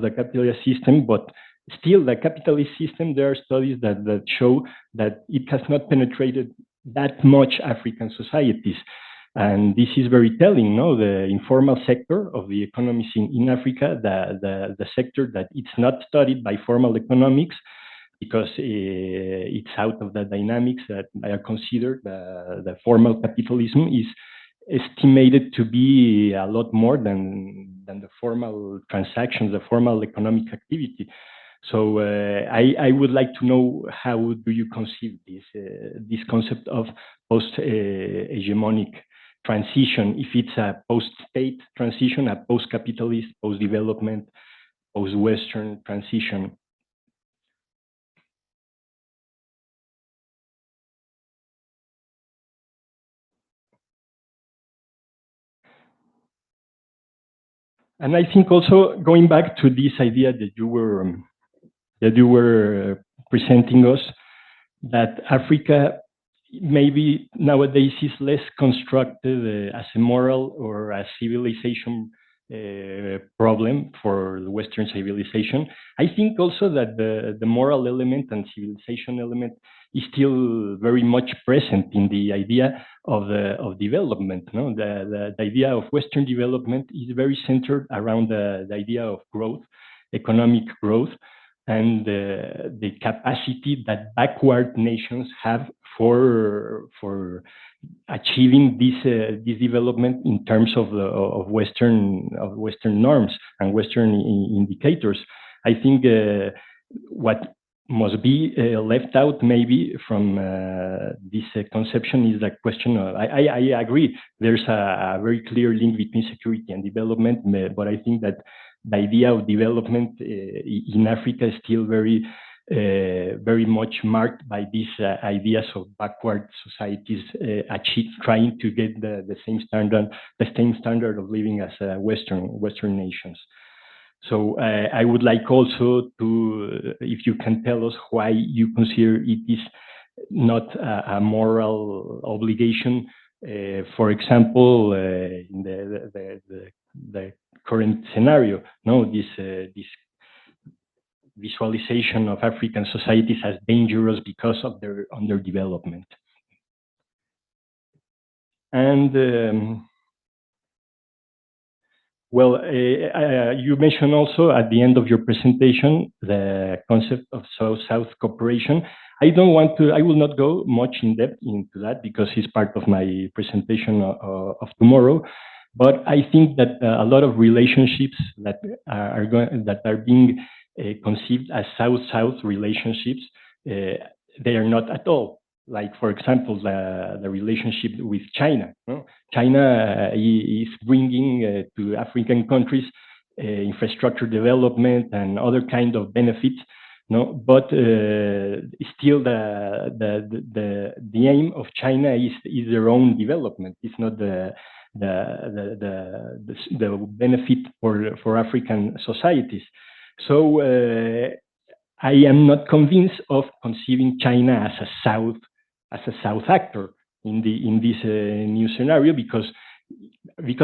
the capitalist system, but still the capitalist system, there are studies that show that it has not penetrated that much African societies. And this is very telling, no? The informal sector of the economies in Africa, the sector that it's not studied by formal economics, because it's out of the dynamics that are considered. The formal capitalism is estimated to be a lot more than the formal transactions, the formal economic activity. So I would like to know, how do you conceive this concept of post-hegemonic transition, if it's a post-state transition, a post-capitalist, post-development, post-Western transition? And I think also going back to this idea that you were presenting us, that Africa maybe nowadays is less constructed as a moral or a civilization problem for the Western civilization. I think also that the moral element and civilization element is still very much present in the idea of development. No? The idea of Western development is very centered around the idea of growth, economic growth, and the capacity that backward nations have for achieving this development in terms of Western norms and Western indicators. I think what must be left out maybe from this conception is the question of, I agree, there's a very clear link between security and development, but I think that the idea of development in Africa is still very much marked by these ideas of backward societies trying to get the same standard of living as Western nations. So I would like also to, if you can tell us why you consider it is not a moral obligation, for example, in the current scenario, no, this visualization of African societies as dangerous because of their underdevelopment. And well, you mentioned also at the end of your presentation the concept of South-South cooperation. I will not go much in depth into that because it's part of my presentation of tomorrow. But I think that a lot of relationships that are being conceived as South-South relationships, they are not at all. Like, for example, the relationship with China. No? China is bringing to African countries infrastructure development and other kind of benefits. No, but still the aim of China is their own development. It's not the benefit for African societies. So I am not convinced of conceiving China as a South actor in this new scenario because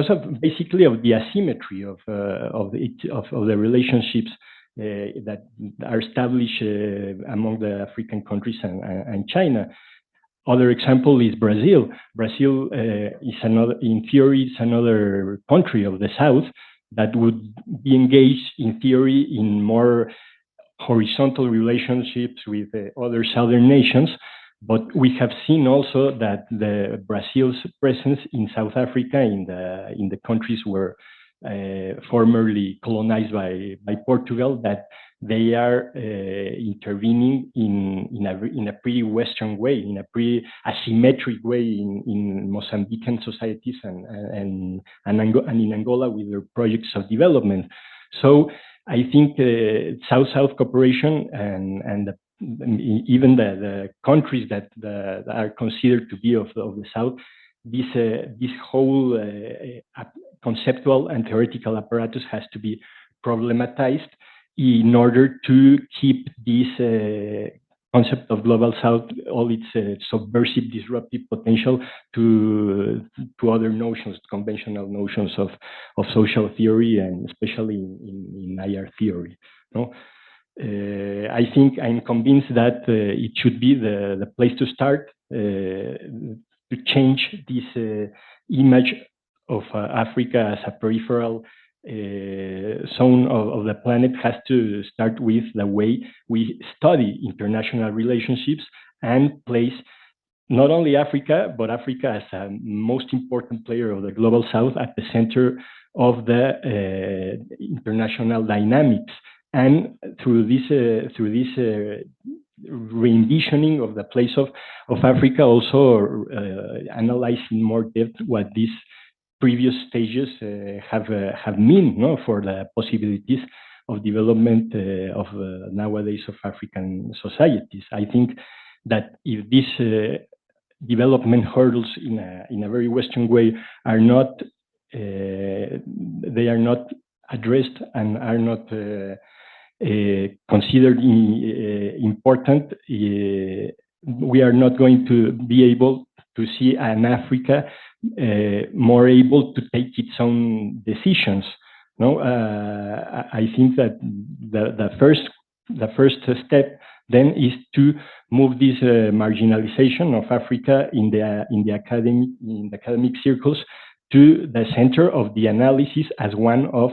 of basically of the asymmetry of the relationships that are established among the African countries and China. Other example is Brazil. Brazil is in theory, it's another country of the South that would be engaged in theory in more horizontal relationships with other southern nations. But we have seen also that Brazil's presence in South Africa, in the countries were formerly colonized by Portugal, that they are intervening in a pretty Western way, in a pretty asymmetric way in Mozambican societies and in Angola with their projects of development. So I think South-South cooperation and even the countries that are considered to be of the South, this whole conceptual and theoretical apparatus has to be problematized in order to keep this concept of global South, all its subversive, disruptive potential to other notions, conventional notions of social theory, and especially in IR theory. No? I think I'm convinced that it should be the place to start to change this image of Africa as a peripheral zone of the planet. Has to start with the way we study international relationships and place not only Africa, but Africa as a most important player of the global South at the center of the international dynamics. And through this re-envisioning of the place of Africa, also analyze in more depth what these previous stages have mean, no, for the possibilities of development of nowadays of African societies. I think that if these development hurdles in a very Western way are not they are not addressed and are not considered important, we are not going to be able to see an Africa more able to take its own decisions. No, I think that the first step then is to move this marginalization of Africa in the academic circles to the center of the analysis as one of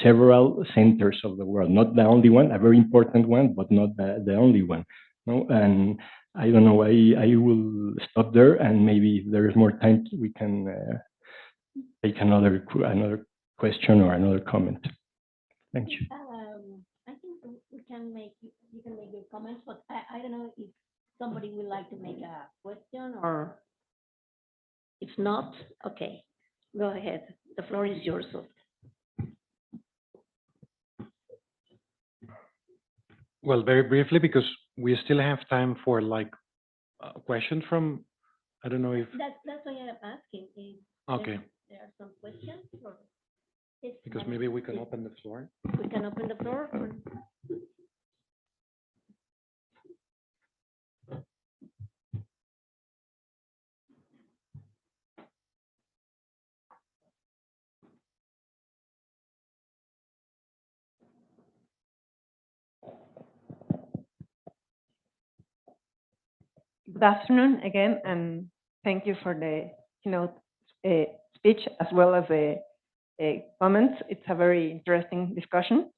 several centers of the world, not the only one, a very important one, but not the only one. No, and I don't know. I will stop there, and maybe if there is more time, we can take another question or another comment. Thank you. I think you can make your comments, but I don't know if somebody would like to make a question, or if not, okay, go ahead. The floor is yours. Well, very briefly, because we still have time for like questions from, I don't know if, That's why I'm asking. If okay, there are some questions, or because maybe we can open the floor. we can open the floor. Good afternoon again, and thank you for the keynote speech as well as the comments. It's a very interesting discussion.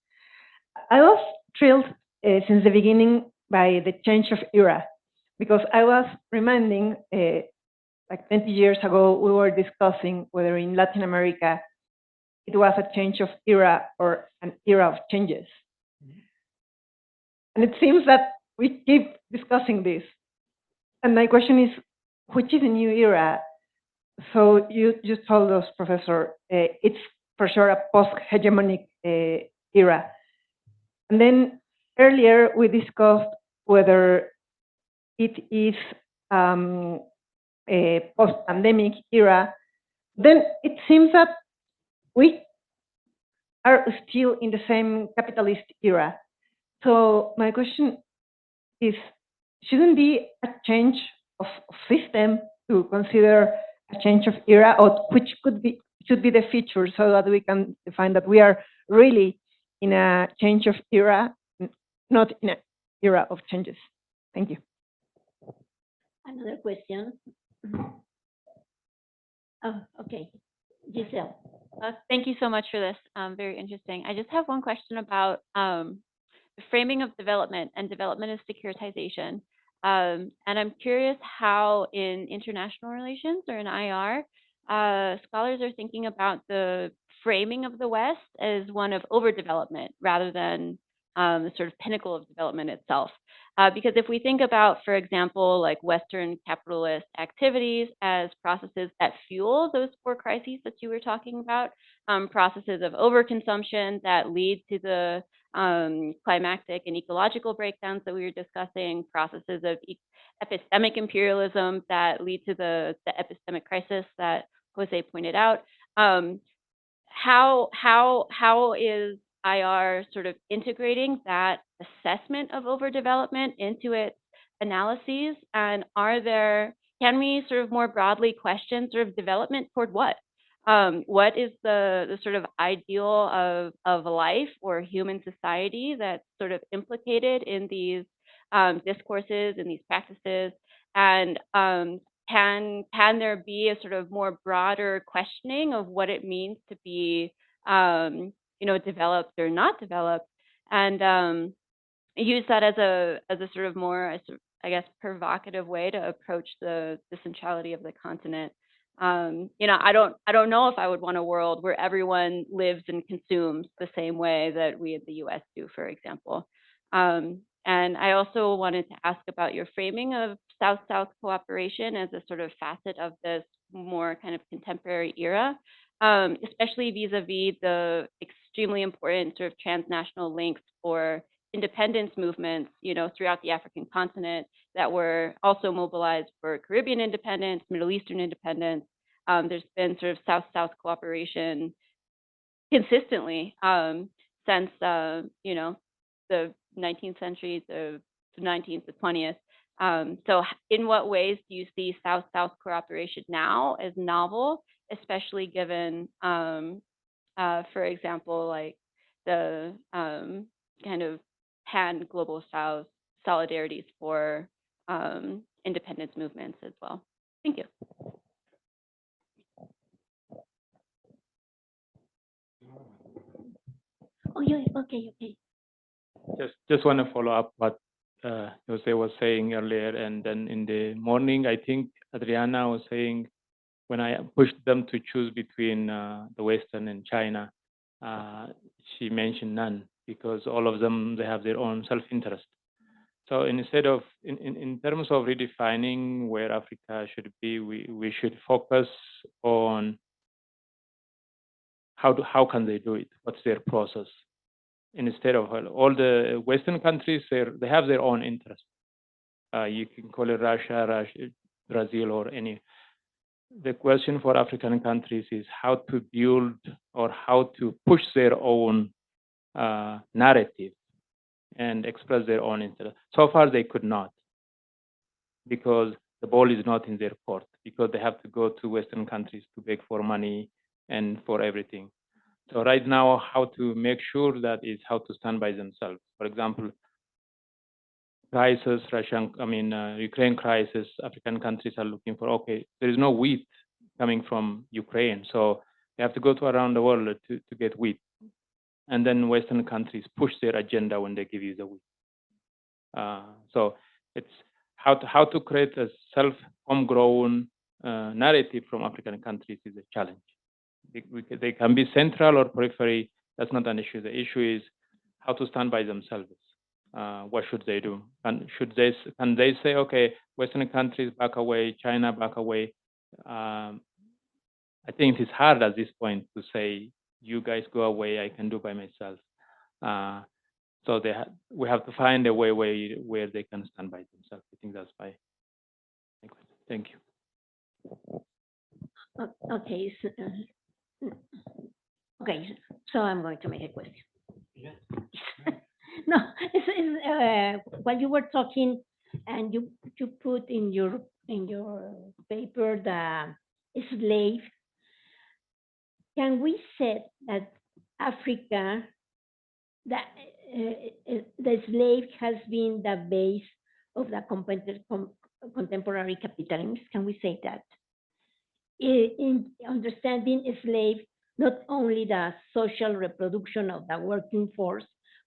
I was thrilled since the beginning by the change of era, because I was reminding like 20 years ago, we were discussing whether in Latin America it was a change of era or an era of changes. And it seems that we keep discussing this. And my question is, which is a new era? So you just told us, Professor, it's for sure a post-hegemonic era. And then earlier we discussed whether it is a post-pandemic era. Then it seems that we are still in the same capitalist era. So my question is, shouldn't be a change of system to consider a change of era, or which should be the feature, so that we can define that we are really in a change of era, not in an era of changes? Thank you. Another question. Oh, okay. Giselle. Thank you so much for this. Very interesting. I just have one question about the framing of development and development as securitization. And I'm curious how in international relations or in IR, scholars are thinking about the framing of the West as one of overdevelopment rather than the sort of pinnacle of development itself. Because if we think about, for example, like Western capitalist activities as processes that fuel those four crises that you were talking about, processes of overconsumption that lead to the climactic and ecological breakdowns that we were discussing, processes of epistemic imperialism that lead to the epistemic crisis that Jose pointed out. How is IR sort of integrating that assessment of overdevelopment into its analyses? And can we sort of more broadly question sort of development toward what? What is the sort of ideal of life or human society that's sort of implicated in these discourses and these practices? And can there be a sort of more broader questioning of what it means to be developed or not developed, and use that as a sort of more, I guess, provocative way to approach the centrality of the continent. I don't know if I would want a world where everyone lives and consumes the same way that we in the U.S. do, for example. And I also wanted to ask about your framing of South-South cooperation as a sort of facet of this more kind of contemporary era, especially vis-a-vis the extremely important sort of transnational links for independence movements, throughout the African continent that were also mobilized for Caribbean independence, Middle Eastern independence. There's been sort of South-South cooperation consistently since, the 19th century, the 19th, the 20th. So in what ways do you see South-South cooperation now as novel, especially given For example, like the kind of pan global south solidarities for independence movements as well. Thank you. Oh, yeah, okay, okay. Just want to follow up what Jose was saying earlier, and then in the morning, I think Adriana was saying when I pushed them to choose between the Western and China, she mentioned none because all of them they have their own self-interest. So instead of in terms of redefining where Africa should be, we should focus on how can they do it? What's their process? Instead of all the Western countries, they have their own interest. You can call it Russia, Brazil, or any. The question for African countries is how to build or how to push their own narrative and express their own interest. So far, they could not because the ball is not in their court, because they have to go to Western countries to beg for money and for everything. So right now, how to make sure that is how to stand by themselves. For example, crisis, Ukraine crisis, African countries are looking for, okay, there is no wheat coming from Ukraine, so they have to go to around the world to get wheat. And then Western countries push their agenda when they give you the wheat. So it's how to create a self-homegrown narrative from African countries is a challenge. They can be central or periphery. That's not an issue. The issue is how to stand by themselves. What should they do? Can they say, okay, Western countries back away, China back away? I think it is hard at this point to say, you guys go away, I can do by myself. So we have to find a way where they can stand by themselves. I think that's my question. Thank you. Okay, okay, so I'm going to make a question. No, while you were talking and you put in your paper the slave, can we say that Africa, the slave has been the base of the contemporary capitalism? Can we say that? In understanding a slave, not only the social reproduction of the working force,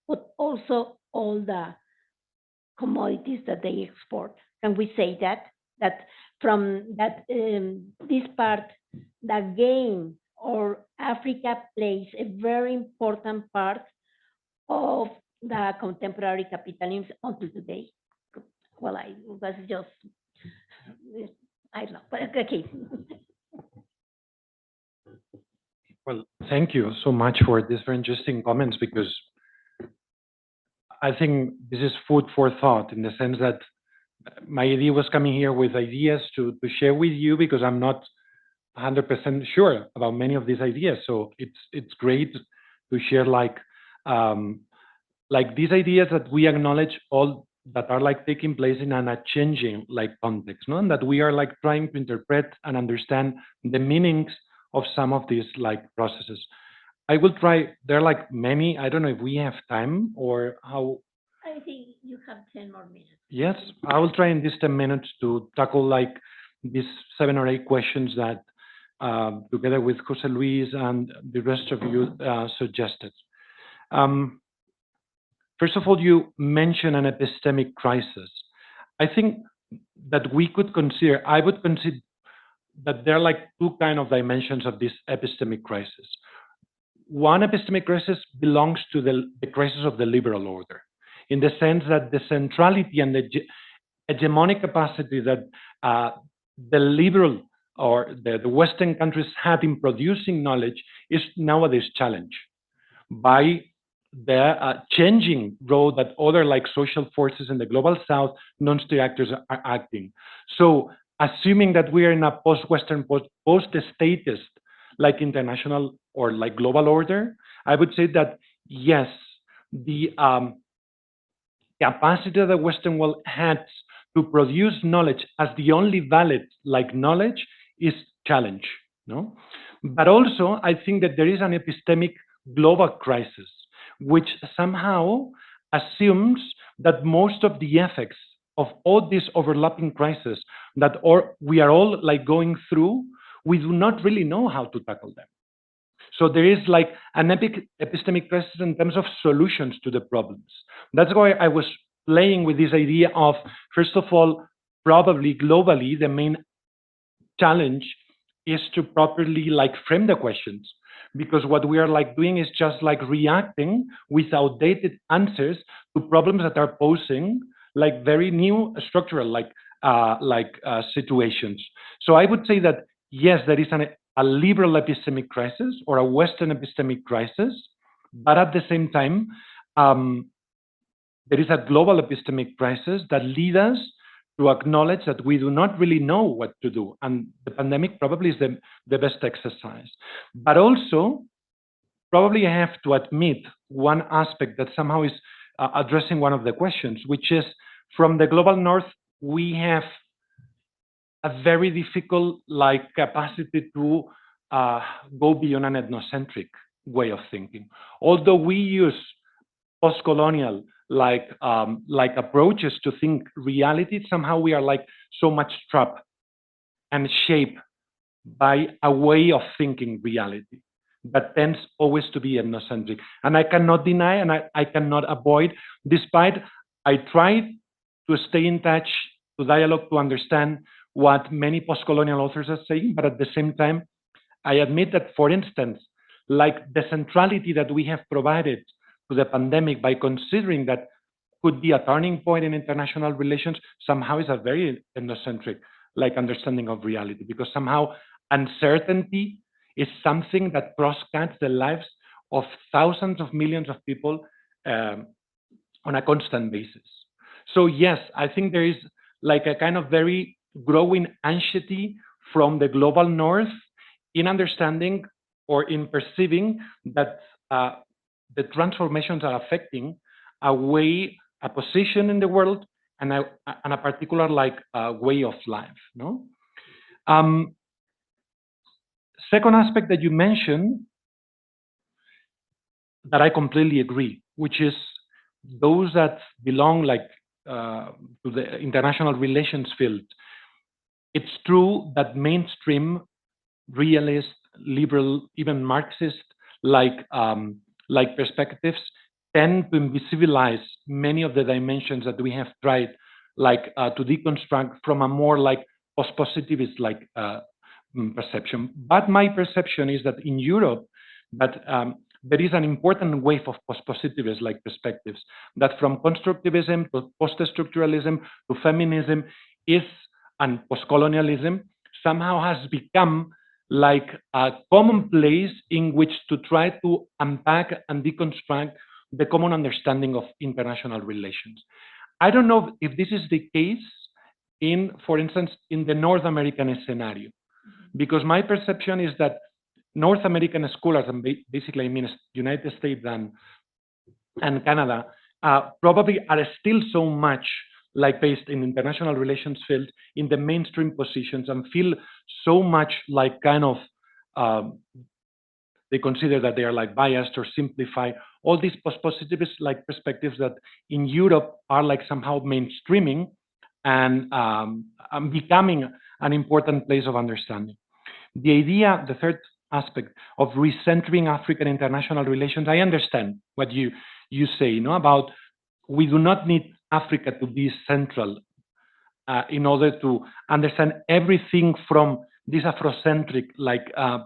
but also all the commodities that they export. Can we say that from that this part, the game or Africa plays a very important part of the contemporary capitalism until today? Well, I was just, I don't know, but okay. Well, thank you so much for these very interesting comments, because I think this is food for thought, in the sense that my idea was coming here with ideas to share with you, because I'm not 100% sure about many of these ideas. So it's great to share like these ideas that we acknowledge all that are like taking place in a changing like context, no? And that we are like trying to interpret and understand the meanings of some of these like processes. I will try. There are like many. I don't know if we have time or how. I think you have 10 more minutes. Yes, I will try in these 10 minutes to tackle like these 7 or 8 questions that together with Jose Luis and the rest of you suggested. First of all, you mentioned an epistemic crisis. I think that we could consider, I would consider that there are like 2 kind of dimensions of this epistemic crisis. One epistemic crisis belongs to the crisis of the liberal order, in the sense that the centrality and the hegemonic capacity that the liberal or the Western countries had in producing knowledge is nowadays challenged by the changing role that other like social forces in the global South, non-state actors are acting. So assuming that we are in a post-Western, post-statist, like international or like global order, I would say that yes, the capacity that the Western world has to produce knowledge as the only valid like knowledge is challenged. No, But also, I think that there is an epistemic global crisis, which somehow assumes that most of the effects of all these overlapping crises that we are all like going through, we do not really know how to tackle them. So there is like an epistemic crisis in terms of solutions to the problems. That's why I was playing with this idea of, first of all, probably globally, the main challenge is to properly like frame the questions, because what we are like doing is just like reacting with outdated answers to problems that are posing like very new structural situations. So I would say that yes, there is a liberal epistemic crisis or a Western epistemic crisis, but at the same time, there is a global epistemic crisis that leads us to acknowledge that we do not really know what to do. And the pandemic probably is the best exercise. But also, probably I have to admit one aspect that somehow is addressing one of the questions, which is from the global north, we have a very difficult capacity to go beyond an ethnocentric way of thinking. Although we use post-colonial approaches to think reality, somehow we are like so much trapped and shaped by a way of thinking reality that tends always to be ethnocentric. And I cannot deny and I cannot avoid, despite I try to stay in touch, to dialogue, to understand what many post-colonial authors are saying, but at the same time, I admit that, for instance, like the centrality that we have provided to the pandemic by considering that could be a turning point in international relations, somehow is a very ethnocentric understanding of reality, because somehow uncertainty is something that cross-cuts the lives of thousands of millions of people on a constant basis. So yes, I think there is like a kind of very growing anxiety from the global north in understanding or in perceiving that the transformations are affecting a way, a position in the world, and a particular way of life. No. Second aspect that you mentioned that I completely agree, which is those that belong to the international relations field. It's true that mainstream realist, liberal, even Marxist perspectives tend to invisibilize many of the dimensions that we have tried to deconstruct from a more post-positivist perception. But my perception is that in Europe, there is an important wave of post-positivist perspectives that from constructivism to post-structuralism to feminism and post-colonialism somehow has become like a common place in which to try to unpack and deconstruct the common understanding of international relations. I don't know if this is the case for instance, in the North American scenario, because my perception is that North American scholars, and basically I mean United States and Canada, probably are still so much based in international relations field in the mainstream positions and feel so much they consider that they are biased or simplify all these post-positivist perspectives that in Europe are somehow mainstreaming and becoming an important place of understanding. The idea, the third aspect of recentering African international relations, I understand what you say, about we do not need Africa to be central in order to understand everything from this Afrocentric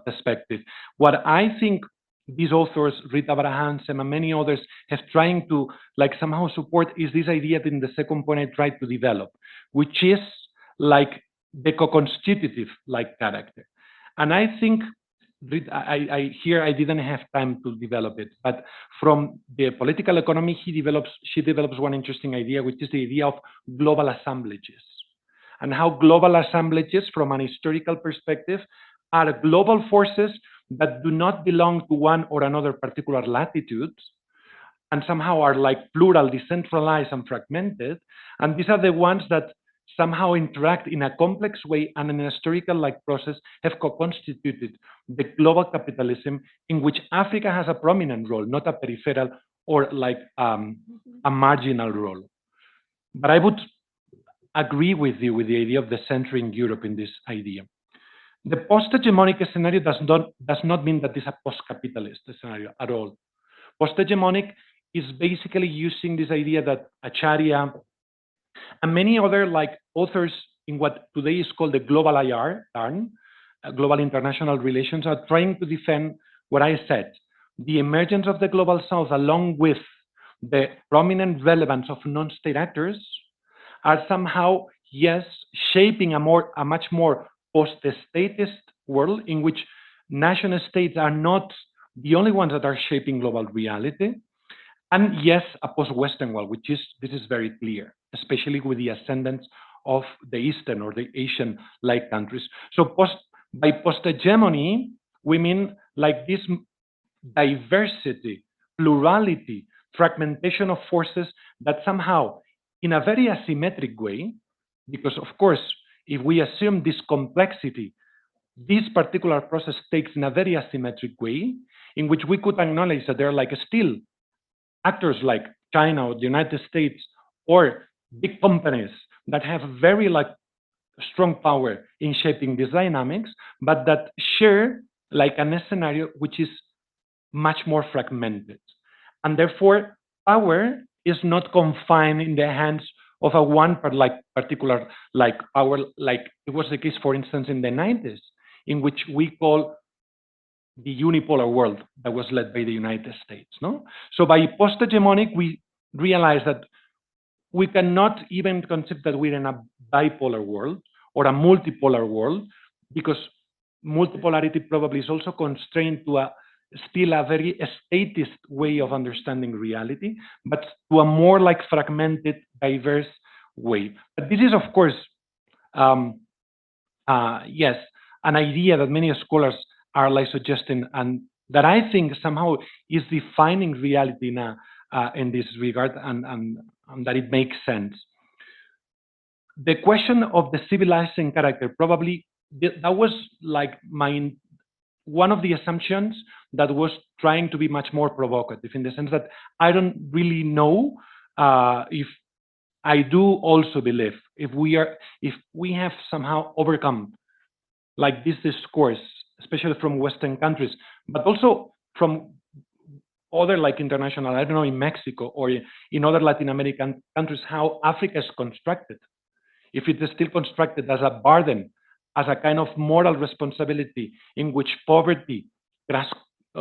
perspective. What I think these authors, Rita Bara-Hansen and many others, have trying to somehow support is this idea that in the second point I tried to develop, which is the co-constitutive character. And I think here I didn't have time to develop it, but from the political economy, she develops one interesting idea, which is the idea of global assemblages, and how global assemblages, from an historical perspective, are global forces that do not belong to one or another particular latitude, and somehow are plural, decentralized, and fragmented. And these are the ones that somehow interact in a complex way and in a historical process have co-constituted the global capitalism in which Africa has a prominent role, not a peripheral or a marginal role. But I would agree with you with the idea of the centering Europe in this idea. The post-hegemonic scenario does not mean that it's a post-capitalist scenario at all. Post-hegemonic is basically using this idea that Acharya and many other authors in what today is called the global IR, global international relations, are trying to defend what I said. The emergence of the global south, along with the prominent relevance of non-state actors, are somehow, yes, shaping a much more post-statist world in which national states are not the only ones that are shaping global reality. And yes, a post-Western world, this is very clear, especially with the ascendance of the Eastern or the Asian-like countries. So by post-hegemony, we mean this diversity, plurality, fragmentation of forces that somehow, in a very asymmetric way, because of course, if we assume this complexity, this particular process takes in a very asymmetric way, in which we could acknowledge that there are still actors like China or the United States or big companies that have very strong power in shaping these dynamics, but that share a scenario which is much more fragmented. And therefore, power is not confined in the hands of a one particular power, like it was the case, for instance, in the 90s, in which we call the unipolar world that was led by the United States. No? So by post-hegemonic, we realize that we cannot even conceive that we're in a bipolar world or a multipolar world, because multipolarity probably is also constrained to still a very statist way of understanding reality, but to a more fragmented, diverse way. But this is, of course, yes, an idea that many scholars are suggesting, and that I think somehow is defining reality now in this regard, and that it makes sense. The question of the civilizing character, probably that was one of the assumptions that was trying to be much more provocative, in the sense that I don't really know if I do also believe if we have somehow overcome this discourse, especially from Western countries, but also from other international, I don't know, in Mexico or in other Latin American countries, how Africa is constructed. If it is still constructed as a burden, as a kind of moral responsibility in which poverty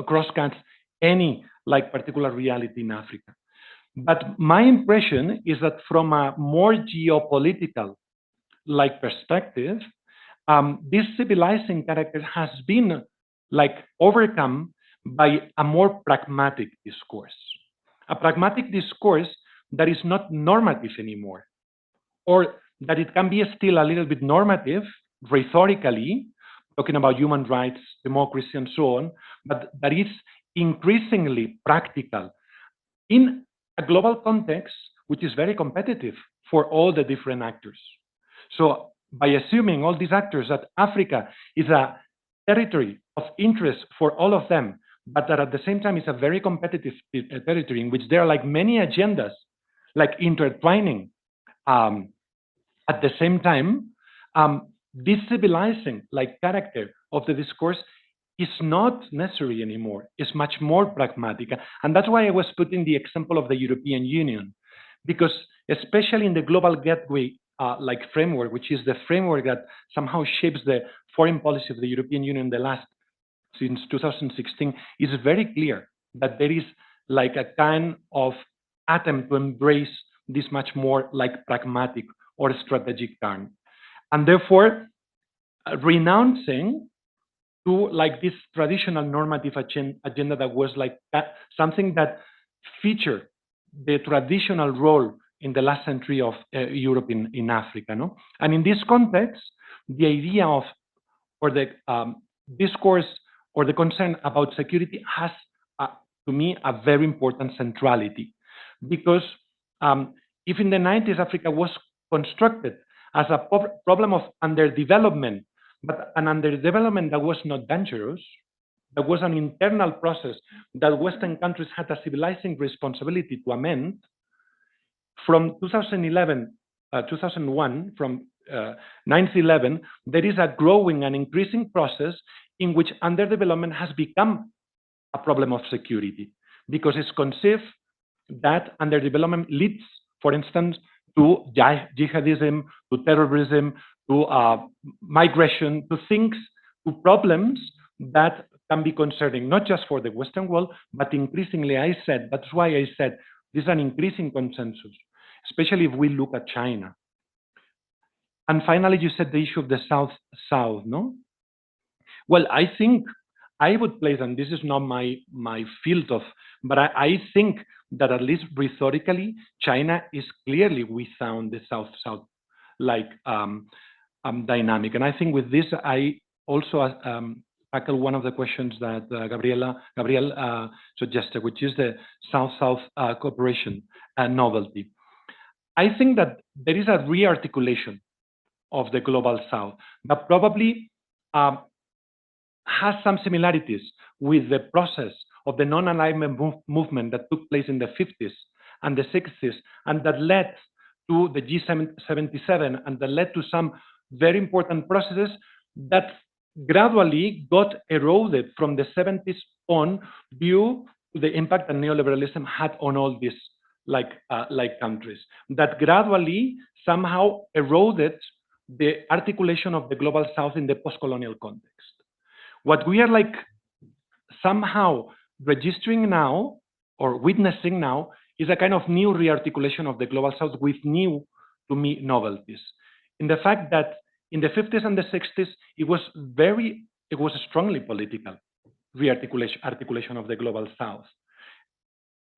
cross-cuts any particular reality in Africa. But my impression is that from a more geopolitical perspective, this civilizing character has been overcome by a more pragmatic discourse. A pragmatic discourse that is not normative anymore, or that it can be still a little bit normative, rhetorically, talking about human rights, democracy, and so on, but that is increasingly practical in a global context, which is very competitive for all the different actors. So by assuming all these actors that Africa is a territory of interest for all of them, but that at the same time is a very competitive territory in which there are many agendas intertwining at the same time, this civilizing character of the discourse is not necessary anymore. It's much more pragmatic. And that's why I was putting the example of the European Union, because especially in the global gateway framework, which is the framework that somehow shapes the foreign policy of the European Union since 2016, is very clear that there is a kind of attempt to embrace this much more pragmatic or strategic turn. And therefore, renouncing to this traditional normative agenda that was something that featured the traditional role in the last century of Europe in Africa. No? And in this context, the idea of, or the discourse or the concern about security has, to me, a very important centrality. Because if in the 90s Africa was constructed as a problem of underdevelopment, but an underdevelopment that was not dangerous. That was an internal process that Western countries had a civilizing responsibility to amend. From 2001, from 9/11, there is a growing and increasing process in which underdevelopment has become a problem of security, because it's conceived that underdevelopment leads, for instance, to jihadism, to terrorism, to migration, to things, to problems that can be concerning, not just for the Western world, but increasingly, that's why I said, this is an increasing consensus, especially if we look at China. And finally, you said the issue of the South-South, no? Well, I think I would place, and this is not my field of, but I think that at least rhetorically, China is clearly without the South-South like dynamic. And I think with this, I also tackle one of the questions that Gabriel suggested, which is the South-South cooperation novelty. I think that there is a re-articulation of the Global South that probably has some similarities with the process of the non-alignment movement that took place in the 50s and the 60s, and that led to the G77, and that led to some very important processes that gradually got eroded from the 70s on due to the impact that neoliberalism had on all these countries, that gradually somehow eroded the articulation of the Global South in the post-colonial context. What we are somehow registering now or witnessing now is a kind of new rearticulation of the Global South with new, to me, novelties. In the fact that in the 50s and the 60s, it was strongly political articulation of the Global South.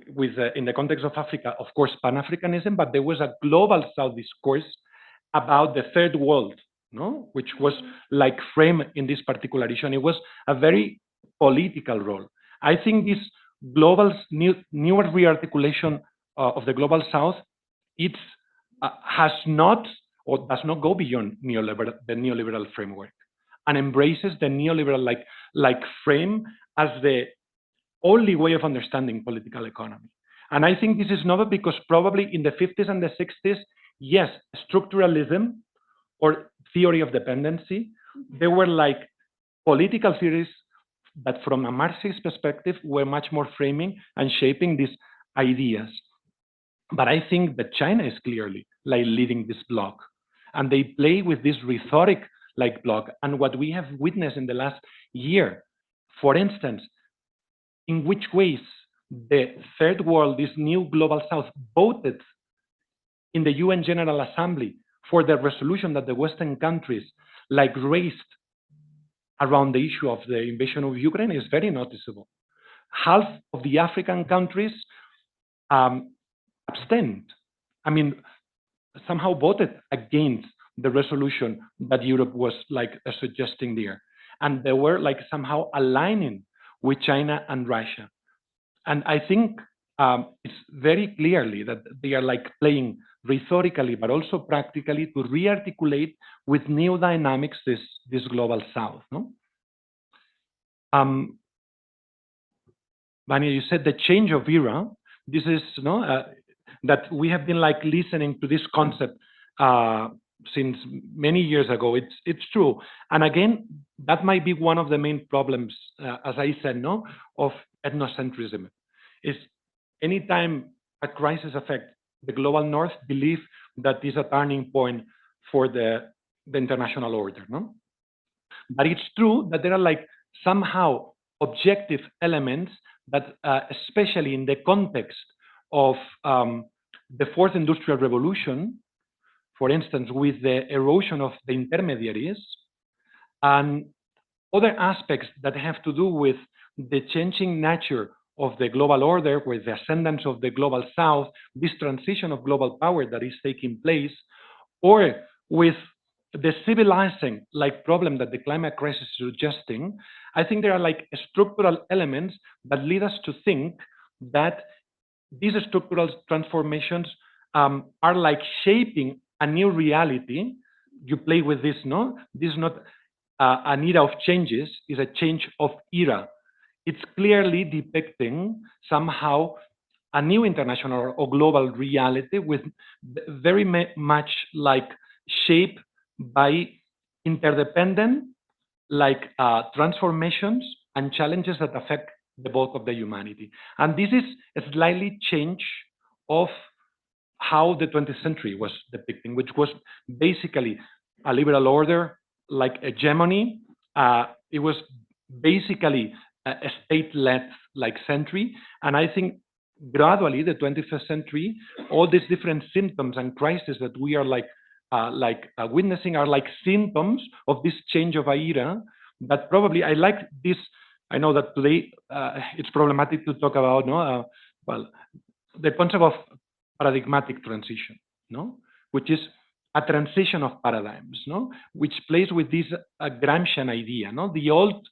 With in the context of Africa, of course, Pan-Africanism, but there was a Global South discourse about the third world, no? Which was framed in this particular issue, and it was a very political role. I think this newer rearticulation of the Global South, it has not or does not go beyond the neoliberal framework, and embraces the neoliberal frame as the only way of understanding political economy. And I think this is not because probably in the 50s and the 60s, yes, structuralism or theory of dependency, there were political theories that from a Marxist perspective were much more framing and shaping these ideas. But I think that China is clearly leading this block, and they play with this rhetoric block. And what we have witnessed in the last year, for instance, in which ways the third world, this new Global South, voted in the UN General Assembly for the resolution that the Western countries raised around the issue of the invasion of Ukraine is very noticeable. Half of the African countries abstained. I mean, somehow voted against the resolution that Europe was suggesting there. And they were somehow aligning with China and Russia. And I think it's very clearly that they are playing rhetorically, but also practically to re-articulate with new dynamics this Global South. No? Vania, you said the change of era. This is that we have been listening to this concept since many years ago. It's true, and again, that might be one of the main problems, as I said, of ethnocentrism. Is anytime a crisis affects the global north, believe that is a turning point for the international order. No, but it's true that there are somehow objective elements that, especially in the context of the fourth industrial revolution, for instance, with the erosion of the intermediaries and other aspects that have to do with the changing nature of the global order, with the ascendance of the Global South, this transition of global power that is taking place, or with the civilizing problem that the climate crisis is suggesting, I think there are structural elements that lead us to think that these structural transformations are shaping a new reality you play with this, no? This is not an era of changes, it's a change of era. It's clearly depicting somehow a new international or global reality with very much like shaped by interdependent like transformations and challenges that affect the bulk of the humanity. And this is a slightly change of how the 20th century was depicting, which was basically a liberal order, like hegemony. It was basically a state-led like century. And I think gradually the 21st century, all these different symptoms and crises that we are witnessing are like symptoms of this change of era. That probably I like this. I know that today it's problematic to talk about well, the concept of paradigmatic transition, which is a transition of paradigms, which plays with this Gramscian idea. The old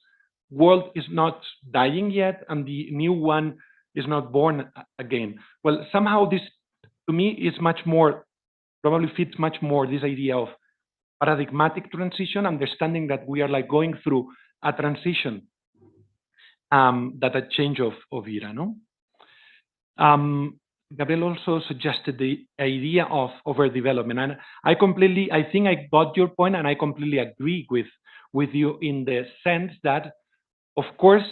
world is not dying yet, and the new one is not born again. Well, somehow this, to me, is much more, probably fits much more this idea of paradigmatic transition, understanding that we are like going through a transition, that a change of era, Gabriel also suggested the idea of overdevelopment, and I think I got your point, and I completely agree with you in the sense that, of course,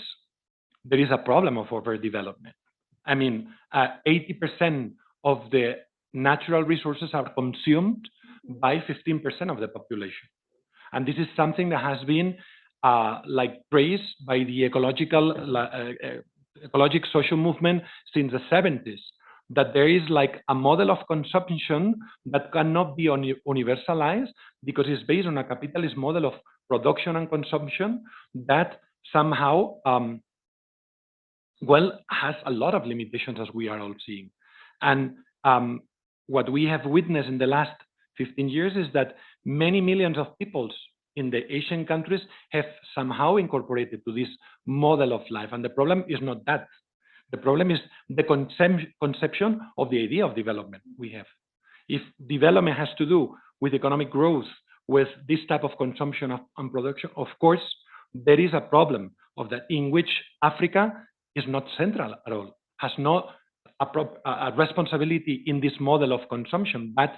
there is a problem of overdevelopment. I mean, 80% of the natural resources are consumed by 15% of the population, and this is something that has been praised by the ecologic social movement since the 70s. That there is like a model of consumption that cannot be universalized because it's based on a capitalist model of production and consumption that somehow, has a lot of limitations, as we are all seeing. And what we have witnessed in the last 15 years is that many millions of peoples in the Asian countries have somehow incorporated to this model of life. And the problem is not that. The problem is the conception of the idea of development we have. If development has to do with economic growth, with this type of consumption and production, of course, there is a problem of that in which Africa is not central at all, has not a responsibility in this model of consumption, but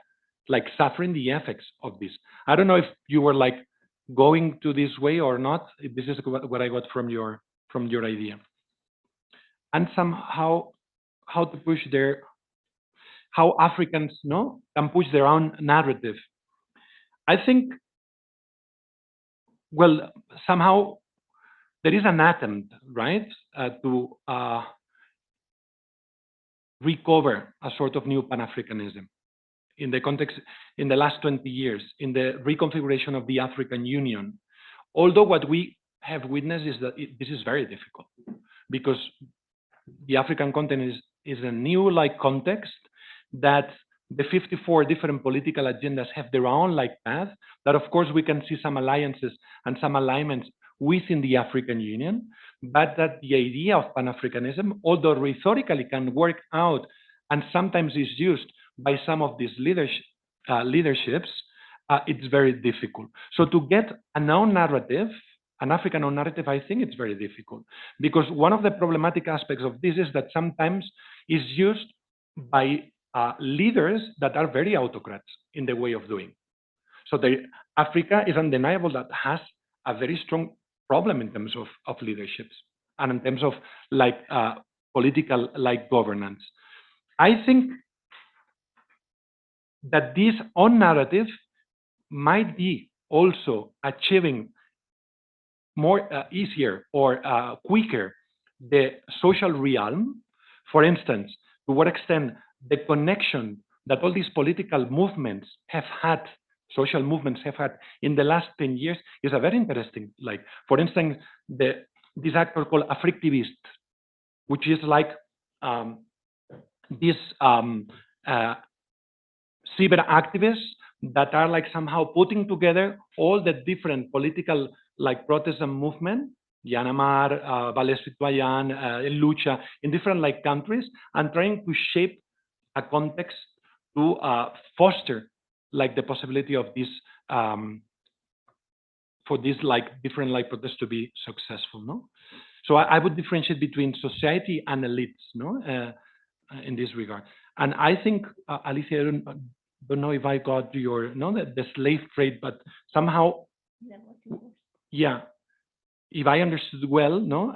like suffering the effects of this. I don't know if you were like going to this way or not. This is what I got from your idea. And somehow how Africans can push their own narrative. I think, somehow there is an attempt, right, to recover a sort of new Pan-Africanism in the context, in the last 20 years, in the reconfiguration of the African Union. Although what we have witnessed is that this is very difficult, because the African continent is a new context, that the 54 different political agendas have their own path, that of course we can see some alliances and some alignments within the African Union, but that the idea of Pan-Africanism, although rhetorically can work out and sometimes is used by some of these leaderships, it's very difficult. So to get a known narrative, an African own narrative, I think it's very difficult, because one of the problematic aspects of this is that sometimes is used by leaders that are very autocrats in the way of doing. So Africa is undeniable that has a very strong problem in terms of leaderships and in terms of political governance. I think that this own narrative might be also achieving more easier or quicker the social realm. For instance, to what extent the connection that all these political movements have had, social movements have had in the last 10 years is a very interesting. For instance, this actor called Africtivist, which is these cyber activists that are somehow putting together all the different political protest and movement, Yanamar, Valais Citoyen, Lucha, in different countries, and trying to shape a context to foster like the possibility of this for these like different like protests to be successful, no? So I would differentiate between society and elites, no, in this regard. And I think, Alicia, I don't know if I got your, no, the slave trade, but somehow, yeah, if I understood well, no,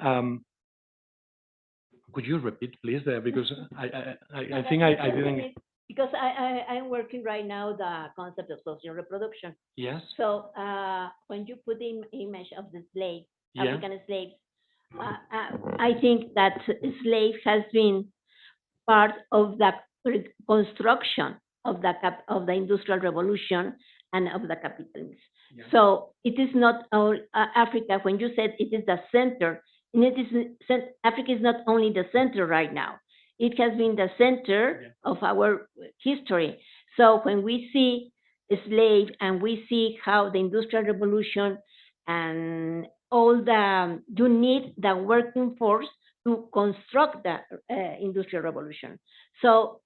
could you repeat, please, because I think I didn't. Because I'm working right now the concept of social reproduction. Yes. So when you put the image of the slave, Yeah. African slaves, I think that slave has been part of the construction of the industrial revolution and of the capitalism. Yeah. So it is not all Africa. When you said it is the center, and it is Africa is not only the center right now. It has been the center of our history. So when we see a slave and we see how the industrial revolution and all the, you need the working force to construct the industrial revolution. So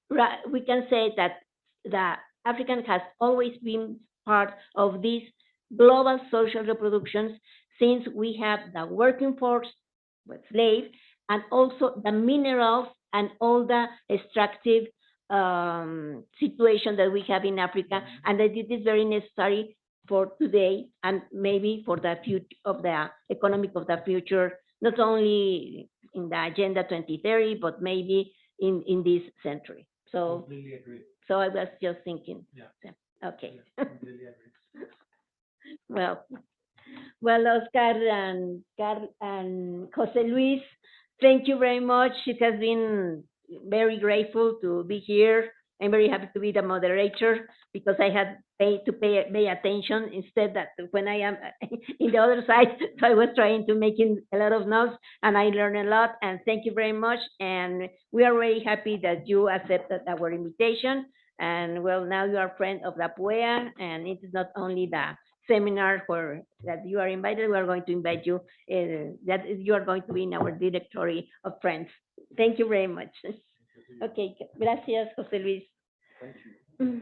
we can say that the African has always been part of these global social reproductions since we have the working force with slaves and also the minerals and all the extractive situation that we have in Africa, and that it is very necessary for today and maybe for the future of the economic of the future, not only in the Agenda 2030, but maybe in this century. So, Completely agree. so I was just thinking. Yeah. Okay. Yeah, completely agree. Well, Oscar and Jose Luis, thank you very much. It has been very grateful to be here. I'm very happy to be the moderator because I had to pay attention instead that when I am in the other side, so I was trying to make a lot of notes and I learned a lot. And thank you very much. And we are very happy that you accepted our invitation. And well, now you are a friend of the PUEA, and it is not only the seminar where that you are invited, we are going to invite you, that you are going to be in our directory of friends. Thank you very much. Okay, gracias, José Luis. Thank you.